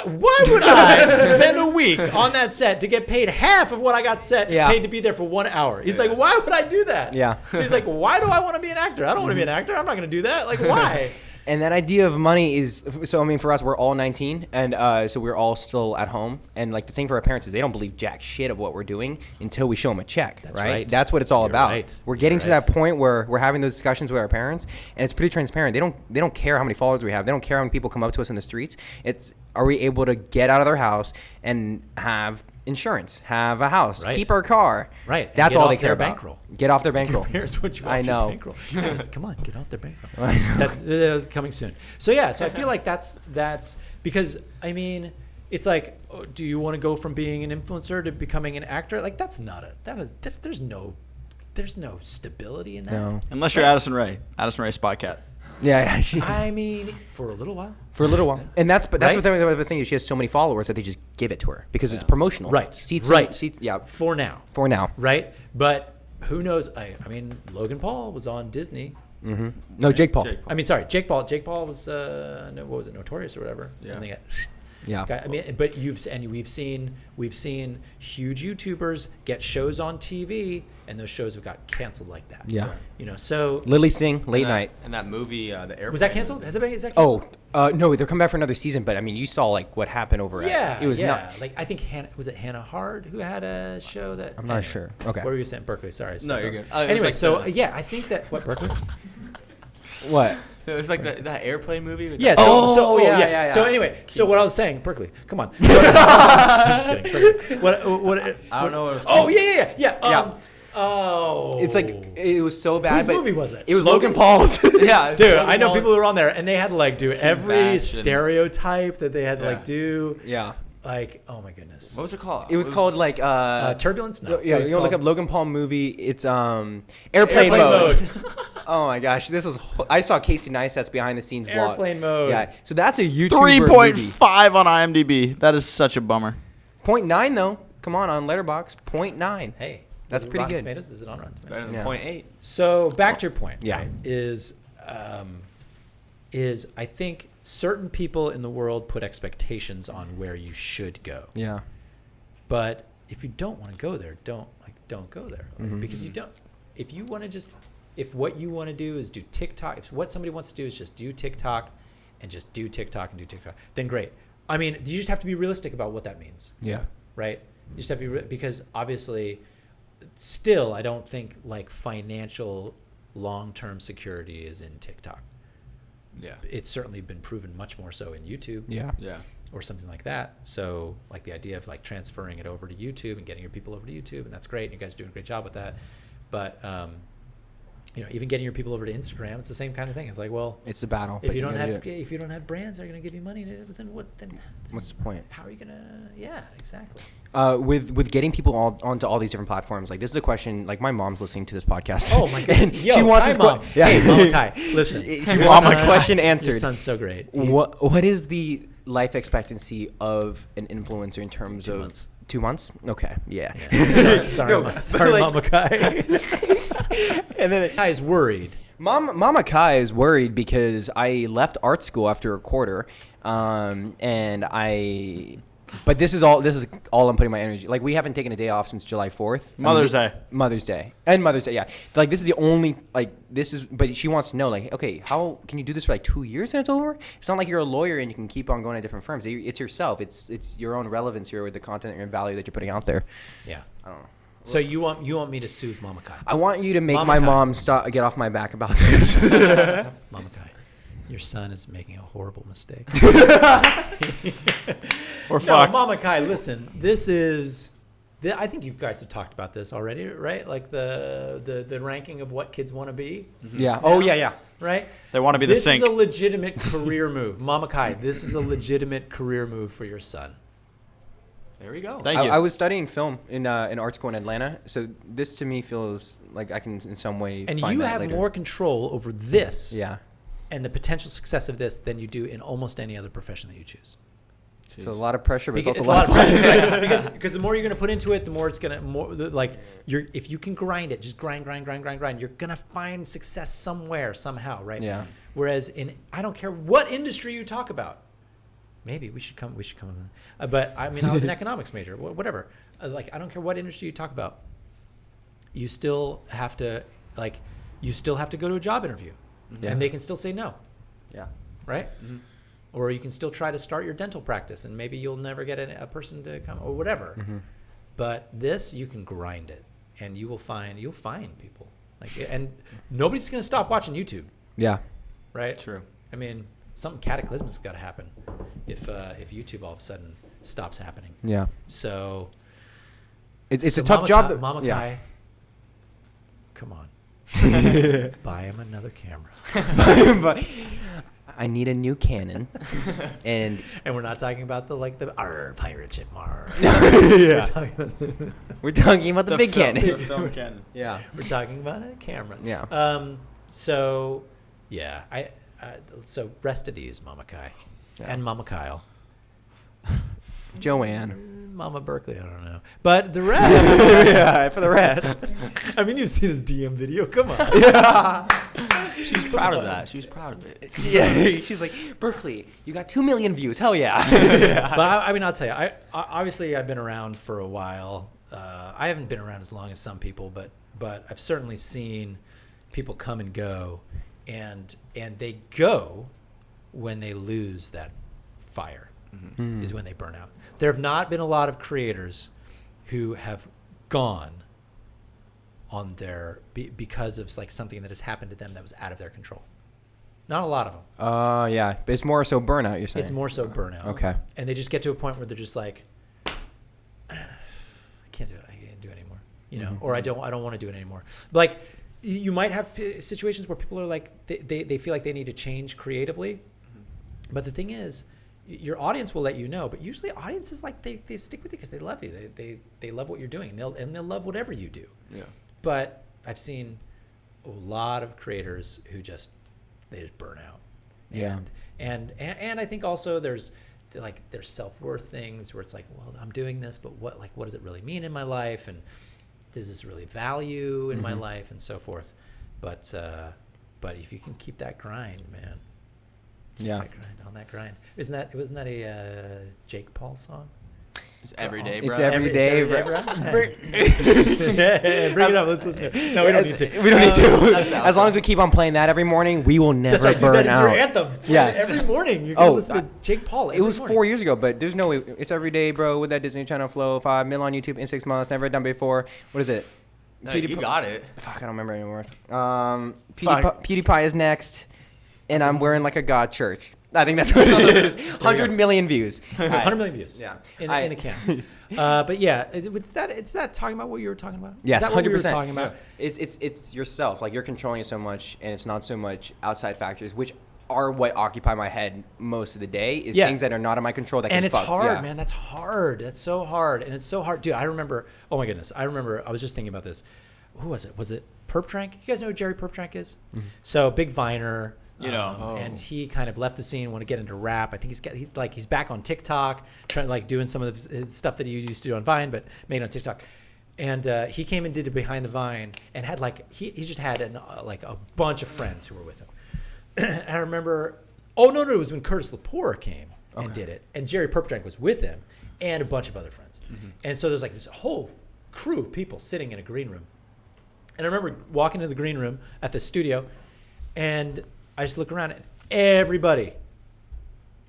S5: I spend a week on that set to get paid half of what I got paid to be there for 1 hour? He's like, why would I do that?
S4: Yeah.
S5: So he's like, why do I want to be an actor? I don't want to be an actor. I'm not going to do that. Like, why?
S4: And that idea of money is, so I mean, for us, we're all 19, and so we're all still at home. And like the thing for our parents is they don't believe jack shit of what we're doing until we show them a check. That's right. That's what it's all about.
S5: Right.
S4: We're getting to that point where we're having those discussions with our parents, and it's pretty transparent. They don't care how many followers we have. They don't care how many people come up to us in the streets. It's, are we able to get out of their house and have insurance, have a house, keep our car.
S5: Right.
S4: That's all they care about.
S5: Bankroll.
S4: Get off their bankroll.
S5: Here's what you
S4: I
S5: off
S4: know.
S5: Your bankroll. Guys, come on, get off their bankroll. That's coming soon. So yeah, so I feel like that's because, I mean, it's like, do you want to go from being an influencer to becoming an actor? Like that's not there's no stability in that.
S2: No. Unless you're Addison Rae Spot Cat.
S4: Yeah.
S5: I mean, for a little while.
S4: And that's what the thing is. She has so many followers that they just give it to her because it's promotional.
S5: Right.
S4: Seats. Yeah.
S5: For now. Right. But who knows? I mean, Logan Paul was on Disney.
S4: Mm-hmm. No, Jake Paul.
S5: I mean, sorry, Jake Paul. Jake Paul was what was it, Notorious or whatever?
S2: Yeah.
S4: Yeah.
S5: I mean, but we've seen huge YouTubers get shows on TV, and those shows have got canceled like that.
S4: Yeah.
S5: So
S4: Lily Singh, late night.
S7: And that movie, the airplane.
S5: Was that canceled? Is that canceled?
S4: No, they're coming back for another season. But I mean, you saw like what happened over. It was not.
S5: Like I think Hannah Hard who had a show that.
S4: I'm not sure. Okay.
S5: What were you saying, Berkeley? Sorry.
S7: No, you're good.
S5: Anyway, I think that what Berkeley.
S4: What?
S7: It was like that airplane movie. With
S5: Yeah.
S4: Yeah.
S5: So anyway, so what I was saying, Berkeley, come on. So, I'm just kidding. Berkeley. What?
S7: I don't know what it was.
S5: Oh yeah. Oh.
S4: It's like it was so bad.
S5: Whose movie was it?
S4: It was Logan Paul's.
S7: Yeah,
S5: dude. I know people who were on there, and they had to like do every stereotype that they had to like do.
S4: Yeah.
S5: Like, oh my goodness.
S7: What was it called?
S4: It was called like
S5: Turbulence. No.
S4: Yeah, you look up Logan Paul movie. It's Airplane Mode. Oh my gosh, this was. I saw Casey Neistat's behind the scenes vlog.
S5: Airplane Mode.
S4: Yeah, so that's a YouTuber
S2: 3.5 on IMDb. That is such a bummer.
S4: 0.9 though. Come on Letterboxd. 0.9.
S5: Hey,
S4: that's pretty
S5: Rotten
S4: good.
S5: Tomatoes, is it on Rotten Tomatoes?
S7: Better than 0.8.
S5: So back to your point.
S4: Yeah.
S5: Right, is I think certain people in the world put expectations on where you should go.
S4: Yeah.
S5: But if you don't want to go there, don't go there. Because you don't. If you want to if what you want to do is do TikTok, if what somebody wants to do is just do TikTok and just do TikTok and do TikTok, then great. I mean, you just have to be realistic about what that means.
S4: Yeah.
S5: Right? You just have to be because obviously still I don't think like financial long-term security is in TikTok.
S7: Yeah.
S5: It's certainly been proven much more so in YouTube.
S4: Yeah.
S7: Yeah.
S5: Or something like that. So like the idea of like transferring it over to YouTube and getting your people over to YouTube, and that's great. And you guys are doing a great job with that. But even getting your people over to Instagram, it's the same kind of thing. It's like, well,
S4: It's a battle.
S5: if
S4: but
S5: you don't
S4: gotta
S5: have
S4: do it.
S5: if you don't have brands that are going to give you money, then
S4: What's the point?
S5: how are you gonna? Yeah, exactly.
S4: With getting people onto all these different platforms, like this is a question. Like my mom's listening to this podcast.
S5: Oh my goodness!
S4: And
S5: Yo,
S4: she wants
S5: hi,
S4: this
S5: Mom. Hey, Mama Kai, listen.
S4: She wants this question
S5: Your
S4: answered.
S5: son's so great.
S4: What is the life expectancy of an influencer in terms
S5: 2
S4: of
S5: months.
S4: 2 months? Okay, yeah.
S5: Sorry,
S4: like-
S5: Mama Kai.
S4: And then
S5: Kai is worried.
S4: Mama Kai is worried because I left art school after a quarter, but this is all I'm putting my energy. Like we haven't taken a day off since July 4th.
S2: Mother's Day.
S4: Mother's Day, yeah. Like this is the only but she wants to know like, okay, how can you do this for like 2 years and it's over? It's not like you're a lawyer and you can keep on going to different firms. It's yourself. It's your own relevance here with the content and value that you're putting out there.
S5: Yeah.
S4: I don't know.
S5: So you want me to soothe Mama Kai?
S4: I want you to make
S5: Mama
S4: my
S5: Kai.
S4: mom get off my back about this.
S5: Mama Kai, your son is making a horrible mistake.
S2: We're
S5: No,
S2: fucked.
S5: Mama Kai, listen. This is. I think you guys have talked about this already, right? Like the ranking of what kids want to be.
S4: Yeah. Oh yeah.
S5: Right.
S2: They want to be the
S5: This
S2: Sync.
S5: is a legitimate career move, Mama Kai. This is a legitimate career move for your son.
S7: There we go.
S2: Thank you.
S4: I was studying film in art school in Atlanta, so this to me feels like I can in some way.
S5: And
S4: find
S5: you
S4: that
S5: have
S4: later.
S5: more control over this
S4: Yeah.
S5: and the potential success of this than you do in almost any other profession that you choose.
S4: It's a lot of pressure, but
S5: Because
S4: it's also a lot of
S5: pressure,
S4: fun.
S5: right? Because the more you're going to put into it, the more it's going to if you can grind it, just grind, you're going to find success somewhere, somehow, right?
S4: Yeah.
S5: Whereas I don't care what industry you talk about. Maybe we should come. But I mean, I was an economics major. Whatever. I don't care what industry you talk about. You still have to go to a job interview,
S4: Yeah.
S5: and they can still say no,
S4: Yeah.
S5: right? Mm-hmm. Or you can still try to start your dental practice, and maybe you'll never get a person to come, or whatever.
S4: Mm-hmm.
S5: But this, you can grind it, and you'll find people. And nobody's gonna stop watching YouTube,
S4: Yeah.
S5: right?
S7: True.
S5: I mean, something cataclysmic's got to happen if YouTube all of a sudden stops happening.
S4: Yeah.
S5: So
S4: It's
S5: so
S4: a tough
S5: Mama
S4: job.
S5: Kai, Mama
S4: yeah.
S5: Kai, come on, buy him another camera.
S4: But I need a new Canon, and
S5: And we're not talking about the pirate ship mar.
S4: yeah. We're talking about the big
S2: film-
S4: Canon.
S2: the film Canon.
S4: Yeah.
S5: We're talking about a camera.
S4: Yeah.
S5: So yeah, so rest at ease, Mama Kai, and Mama Kyle,
S4: Joanne.
S5: Mama Berkeley. I don't know, but the rest.
S4: Yeah. For the rest.
S5: I mean, you've seen this DM video. Come on.
S7: She's proud of that. She was proud of it.
S4: Yeah. She's like, Berkeley, you got 2 million views. Hell yeah.
S5: But I mean, I'll tell you. I obviously I've been around for a while. I haven't been around as long as some people, but I've certainly seen people come and go, and they go when they lose that fire.
S4: Mm-hmm.
S5: Is when they burn out. There have not been a lot of creators who have gone on because of something that has happened to them that was out of their control. Not a lot of them.
S4: Yeah. It's more so burnout, you're saying.
S5: It's more so burnout.
S4: Okay.
S5: And they just get to a point where they're just like, I can't do it. I can't do it anymore. Or I don't want to do it anymore. Like, you might have situations where people are like, they feel like they need to change creatively. But the thing is, your audience will let you know. But usually audiences, they stick with you because they love you. They love what you're doing. And they'll love whatever you do. Yeah. But I've seen a lot of creators who just burn out.
S4: Yeah.
S5: And I think also there's self-worth things where it's like, well, I'm doing this, but what does it really mean in my life? And does this really value in my life, and so forth? But if you can keep that grind, man.
S4: Yeah.
S5: That grind. Wasn't that a Jake Paul song?
S7: It's every day, bro.
S4: It's every day, bro.
S5: Bring it up. Let's listen. No, we don't need to.
S4: We don't need to. As long as we keep on playing that every morning, we will never
S5: That's right, dude.
S4: burn
S5: That is
S4: out.
S5: your anthem.
S4: Yeah.
S5: Every morning you're gonna listen to Jake Paul.
S4: It was 4 years ago, but there's no way. It's every day, bro. With that Disney Channel flow, 5 mil on YouTube in 6 months. Never done before. What is it?
S7: No, you got it.
S4: Fuck, I don't remember anymore. PewDiePie is next, and I'm wearing like a god shirt. I think that's what it is. 100 million views.
S5: 100 million views.
S4: Yeah.
S5: In a can. But yeah, it's that talking about what you were talking about?
S4: Yes,
S5: is that what
S4: 100%.
S5: we were talking about?
S4: Yeah. It's yourself. Like, you're controlling it so much, and it's not so much outside factors, which are what occupy my head most of the day. Is things that are not in my control. That
S5: and
S4: can
S5: it's
S4: fuck.
S5: hard,
S4: Yeah.
S5: man. That's hard. That's so hard, and it's so hard, dude. I remember. Oh my goodness, I remember. I was just thinking about this. Who was it? Was it Perptrank? You guys know who Jerry Perptrank is? Mm-hmm. So big Viner. And he kind of left the scene, want to get into rap. I think he's back on TikTok, trying doing some of his stuff that he used to do on Vine, but made on TikTok. And he came and did it behind the Vine, and had he just had a bunch of friends who were with him. And I remember, it was when Curtis Lepore came and did it, and Jerry Perptrank was with him, and a bunch of other friends. Mm-hmm. And so there's this whole crew of people sitting in a green room. And I remember walking into the green room at the studio, and I just look around and everybody's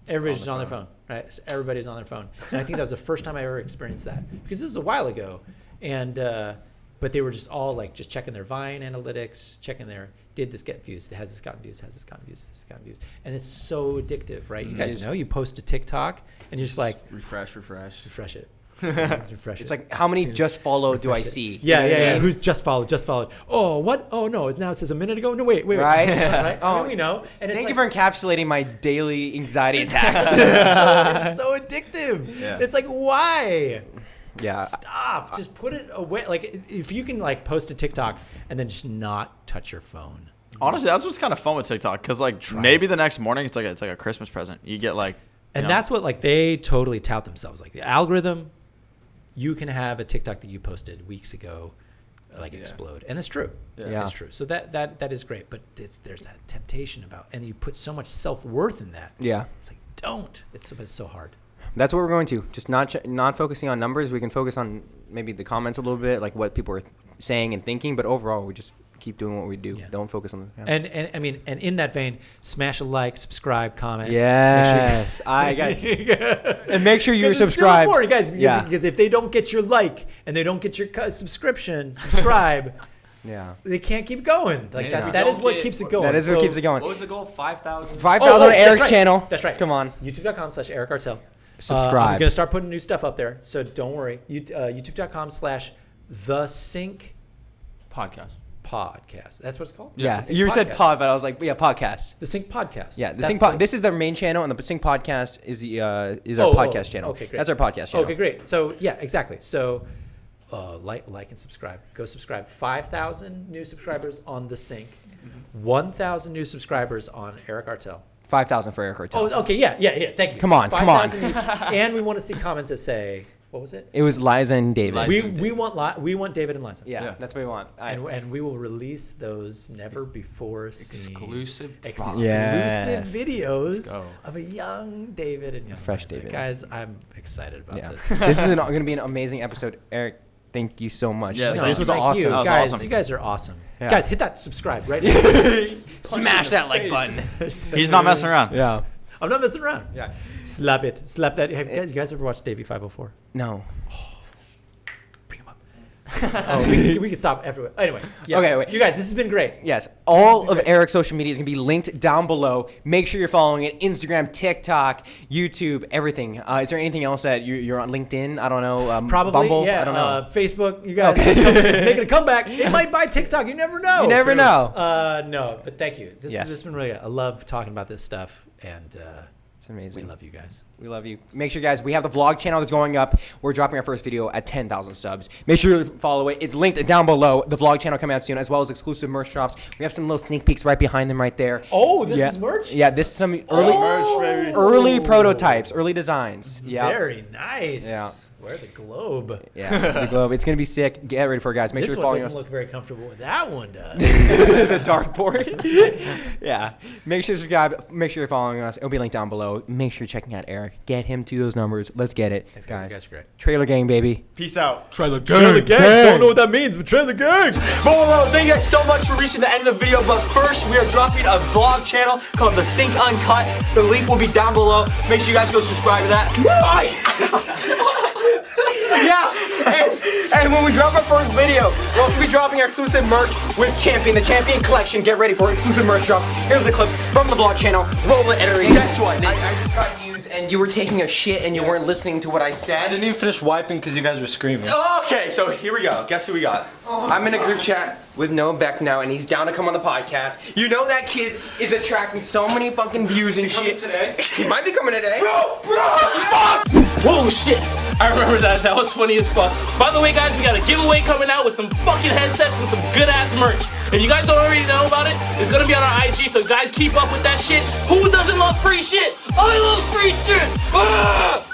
S5: just on their phone, right? So everybody's on their phone. And I think that was the first time I ever experienced that, because this was a while ago. And, but they were just all just checking their Vine analytics, checking did this get views? Has this gotten views? Has this gotten views? Has this gotten views? And it's so addictive, right? You guys know, you post to TikTok and you're just
S7: refresh it.
S5: Refresh
S4: It's like, how many just followed do I see?
S5: Yeah. Who's just followed? Oh, what? Oh, no. Now it says a minute ago. No, wait.
S4: Right?
S5: Right? I mean, we know. And
S4: Thank you for encapsulating my daily anxiety attacks.
S5: It's so addictive.
S7: Yeah.
S5: It's like, why?
S4: Yeah.
S5: Stop. Just put it away. If you can post a TikTok and then just not touch your phone.
S2: Honestly, that's what's kind of fun with TikTok, because maybe the next morning it's like a Christmas present. You get
S5: and that's what they totally tout themselves. The algorithm, you can have a TikTok that you posted weeks ago explode, and it's true. Yeah, it's true. So that is great, but there's that temptation and you put so much self-worth in that.
S4: Yeah,
S5: it's don't. It's so hard.
S4: That's what we're going to. Just not focusing on numbers. We can focus on maybe the comments a little bit, like what people are saying and thinking. But overall, we just keep doing what we do. Yeah. Don't focus on the. Yeah.
S5: And I mean, and in that vein, smash a like, subscribe, comment.
S4: Yes, I got it. And make sure you're subscribed,
S5: it's still important, guys. Because if they don't get your like and they don't get your subscribe.
S4: Yeah,
S5: they can't keep going. That is what keeps it going.
S4: That is what keeps it going.
S7: What was the goal? 5,000.
S4: 5,000 on Eric's channel.
S5: That's right.
S4: Come on.
S5: YouTube.com/Eric Artell.
S4: Subscribe.
S5: I'm gonna start putting new stuff up there, so don't worry. YouTube.com/TheSync podcast. That's what it's called.
S4: Yeah, you said pod, but I was like, podcast.
S5: The Sync podcast.
S4: Yeah, the Sync podcast. This is their main channel, and the Sync podcast is our podcast channel.
S5: Okay, great.
S4: That's our podcast channel.
S5: Okay, great. So yeah, exactly. So like and subscribe. Go subscribe. 5,000 new subscribers on the Sync. 1,000 new subscribers on Eric Artell.
S4: 5,000 for Eric Artell.
S5: Oh, okay, yeah. Thank you.
S4: Come on.
S5: 5,000 each, and we want to see comments that say, what was it?
S4: It was Liza and David.
S5: We want David and Liza.
S4: Yeah, that's what we want.
S5: And we will release those never before seen
S7: exclusive
S5: videos of a young David and young
S4: fresh
S5: Liza.
S4: David.
S5: Guys, I'm excited about this.
S4: This is going to be an amazing episode, Eric. Thank you so much.
S2: Yeah,
S4: this was awesome.
S5: You guys are awesome.
S4: Yeah.
S5: Guys, hit that subscribe right now.
S4: Smash that like button.
S2: He's not messing around.
S4: Yeah.
S5: I'm not messing around.
S4: Yeah.
S5: Slap it. Slap that. Have you guys ever watched Davey 504?
S4: No.
S5: Bring him up. We can stop everywhere. Anyway. Yeah.
S4: Okay, wait.
S5: You guys, this has been great.
S4: Yes. All of Eric's social media is going to be linked down below. Make sure you're following it. Instagram, TikTok, YouTube, everything. Is there anything else that you're on LinkedIn? I don't know.
S5: Probably,
S4: Bumble?
S5: yeah.
S4: I don't know.
S5: Facebook, you guys. It's making a comeback. It might buy TikTok. You never know.
S4: You never know.
S5: No, but thank you. This has been really good. I love talking about this stuff, and
S4: it's amazing.
S5: We love you guys.
S4: We love you. Make sure, guys, we have the vlog channel that's going up. We're dropping our first video at 10,000 subs. Make sure you follow it. It's linked down below. The vlog channel coming out soon, as well as exclusive merch drops. We have some little sneak peeks right behind them right there.
S5: Oh, this is merch?
S4: Yeah, this is some early prototypes, early designs. Yeah.
S5: Very nice.
S4: Yeah.
S5: Wear the globe.
S4: Yeah, the globe. It's gonna be sick. Get ready for it, guys. Make
S5: This
S4: sure you're
S5: one
S4: following
S5: doesn't
S4: us.
S5: look very comfortable. That one does.
S4: The dartboard. Yeah. Make sure to subscribe. Make sure you're following us. It'll be linked down below. Make sure you're checking out Eric. Get him to those numbers. Let's get it,
S5: Thanks,
S4: guys.
S5: You guys are great.
S4: Trailer gang, baby.
S2: Peace out.
S5: Trailer gang. Don't know what that means, but trailer gang.
S1: Whoa, thank you guys so much for reaching the end of the video. But first, we are dropping a vlog channel called TheSync Uncut. The link will be down below. Make sure you guys go subscribe to that. Yeah, and when we drop our first video, we'll also be dropping our exclusive merch with Champion, the Champion Collection. Get ready for exclusive merch drop. Here's the clip from the vlog channel. Roll it, Edery. Guess what?
S8: I just got used and you were taking a shit and you weren't listening to what I said.
S1: I didn't even finish wiping because you guys were screaming. Okay, so here we go. Guess who we got?
S8: I'm in a group chat with Noah Beck now and he's down to come on the podcast. You know that kid is attracting so many fucking views and shit.
S1: Today?
S8: He might be coming today.
S1: Bro!
S12: Whoa, shit. I remember that. That was funny as fuck. By the way, guys, we got a giveaway coming out with some fucking headsets and some good-ass merch. If you guys don't already know about it, it's gonna be on our IG, so guys keep up with that shit. Who doesn't love free shit? I love free shit! Ah!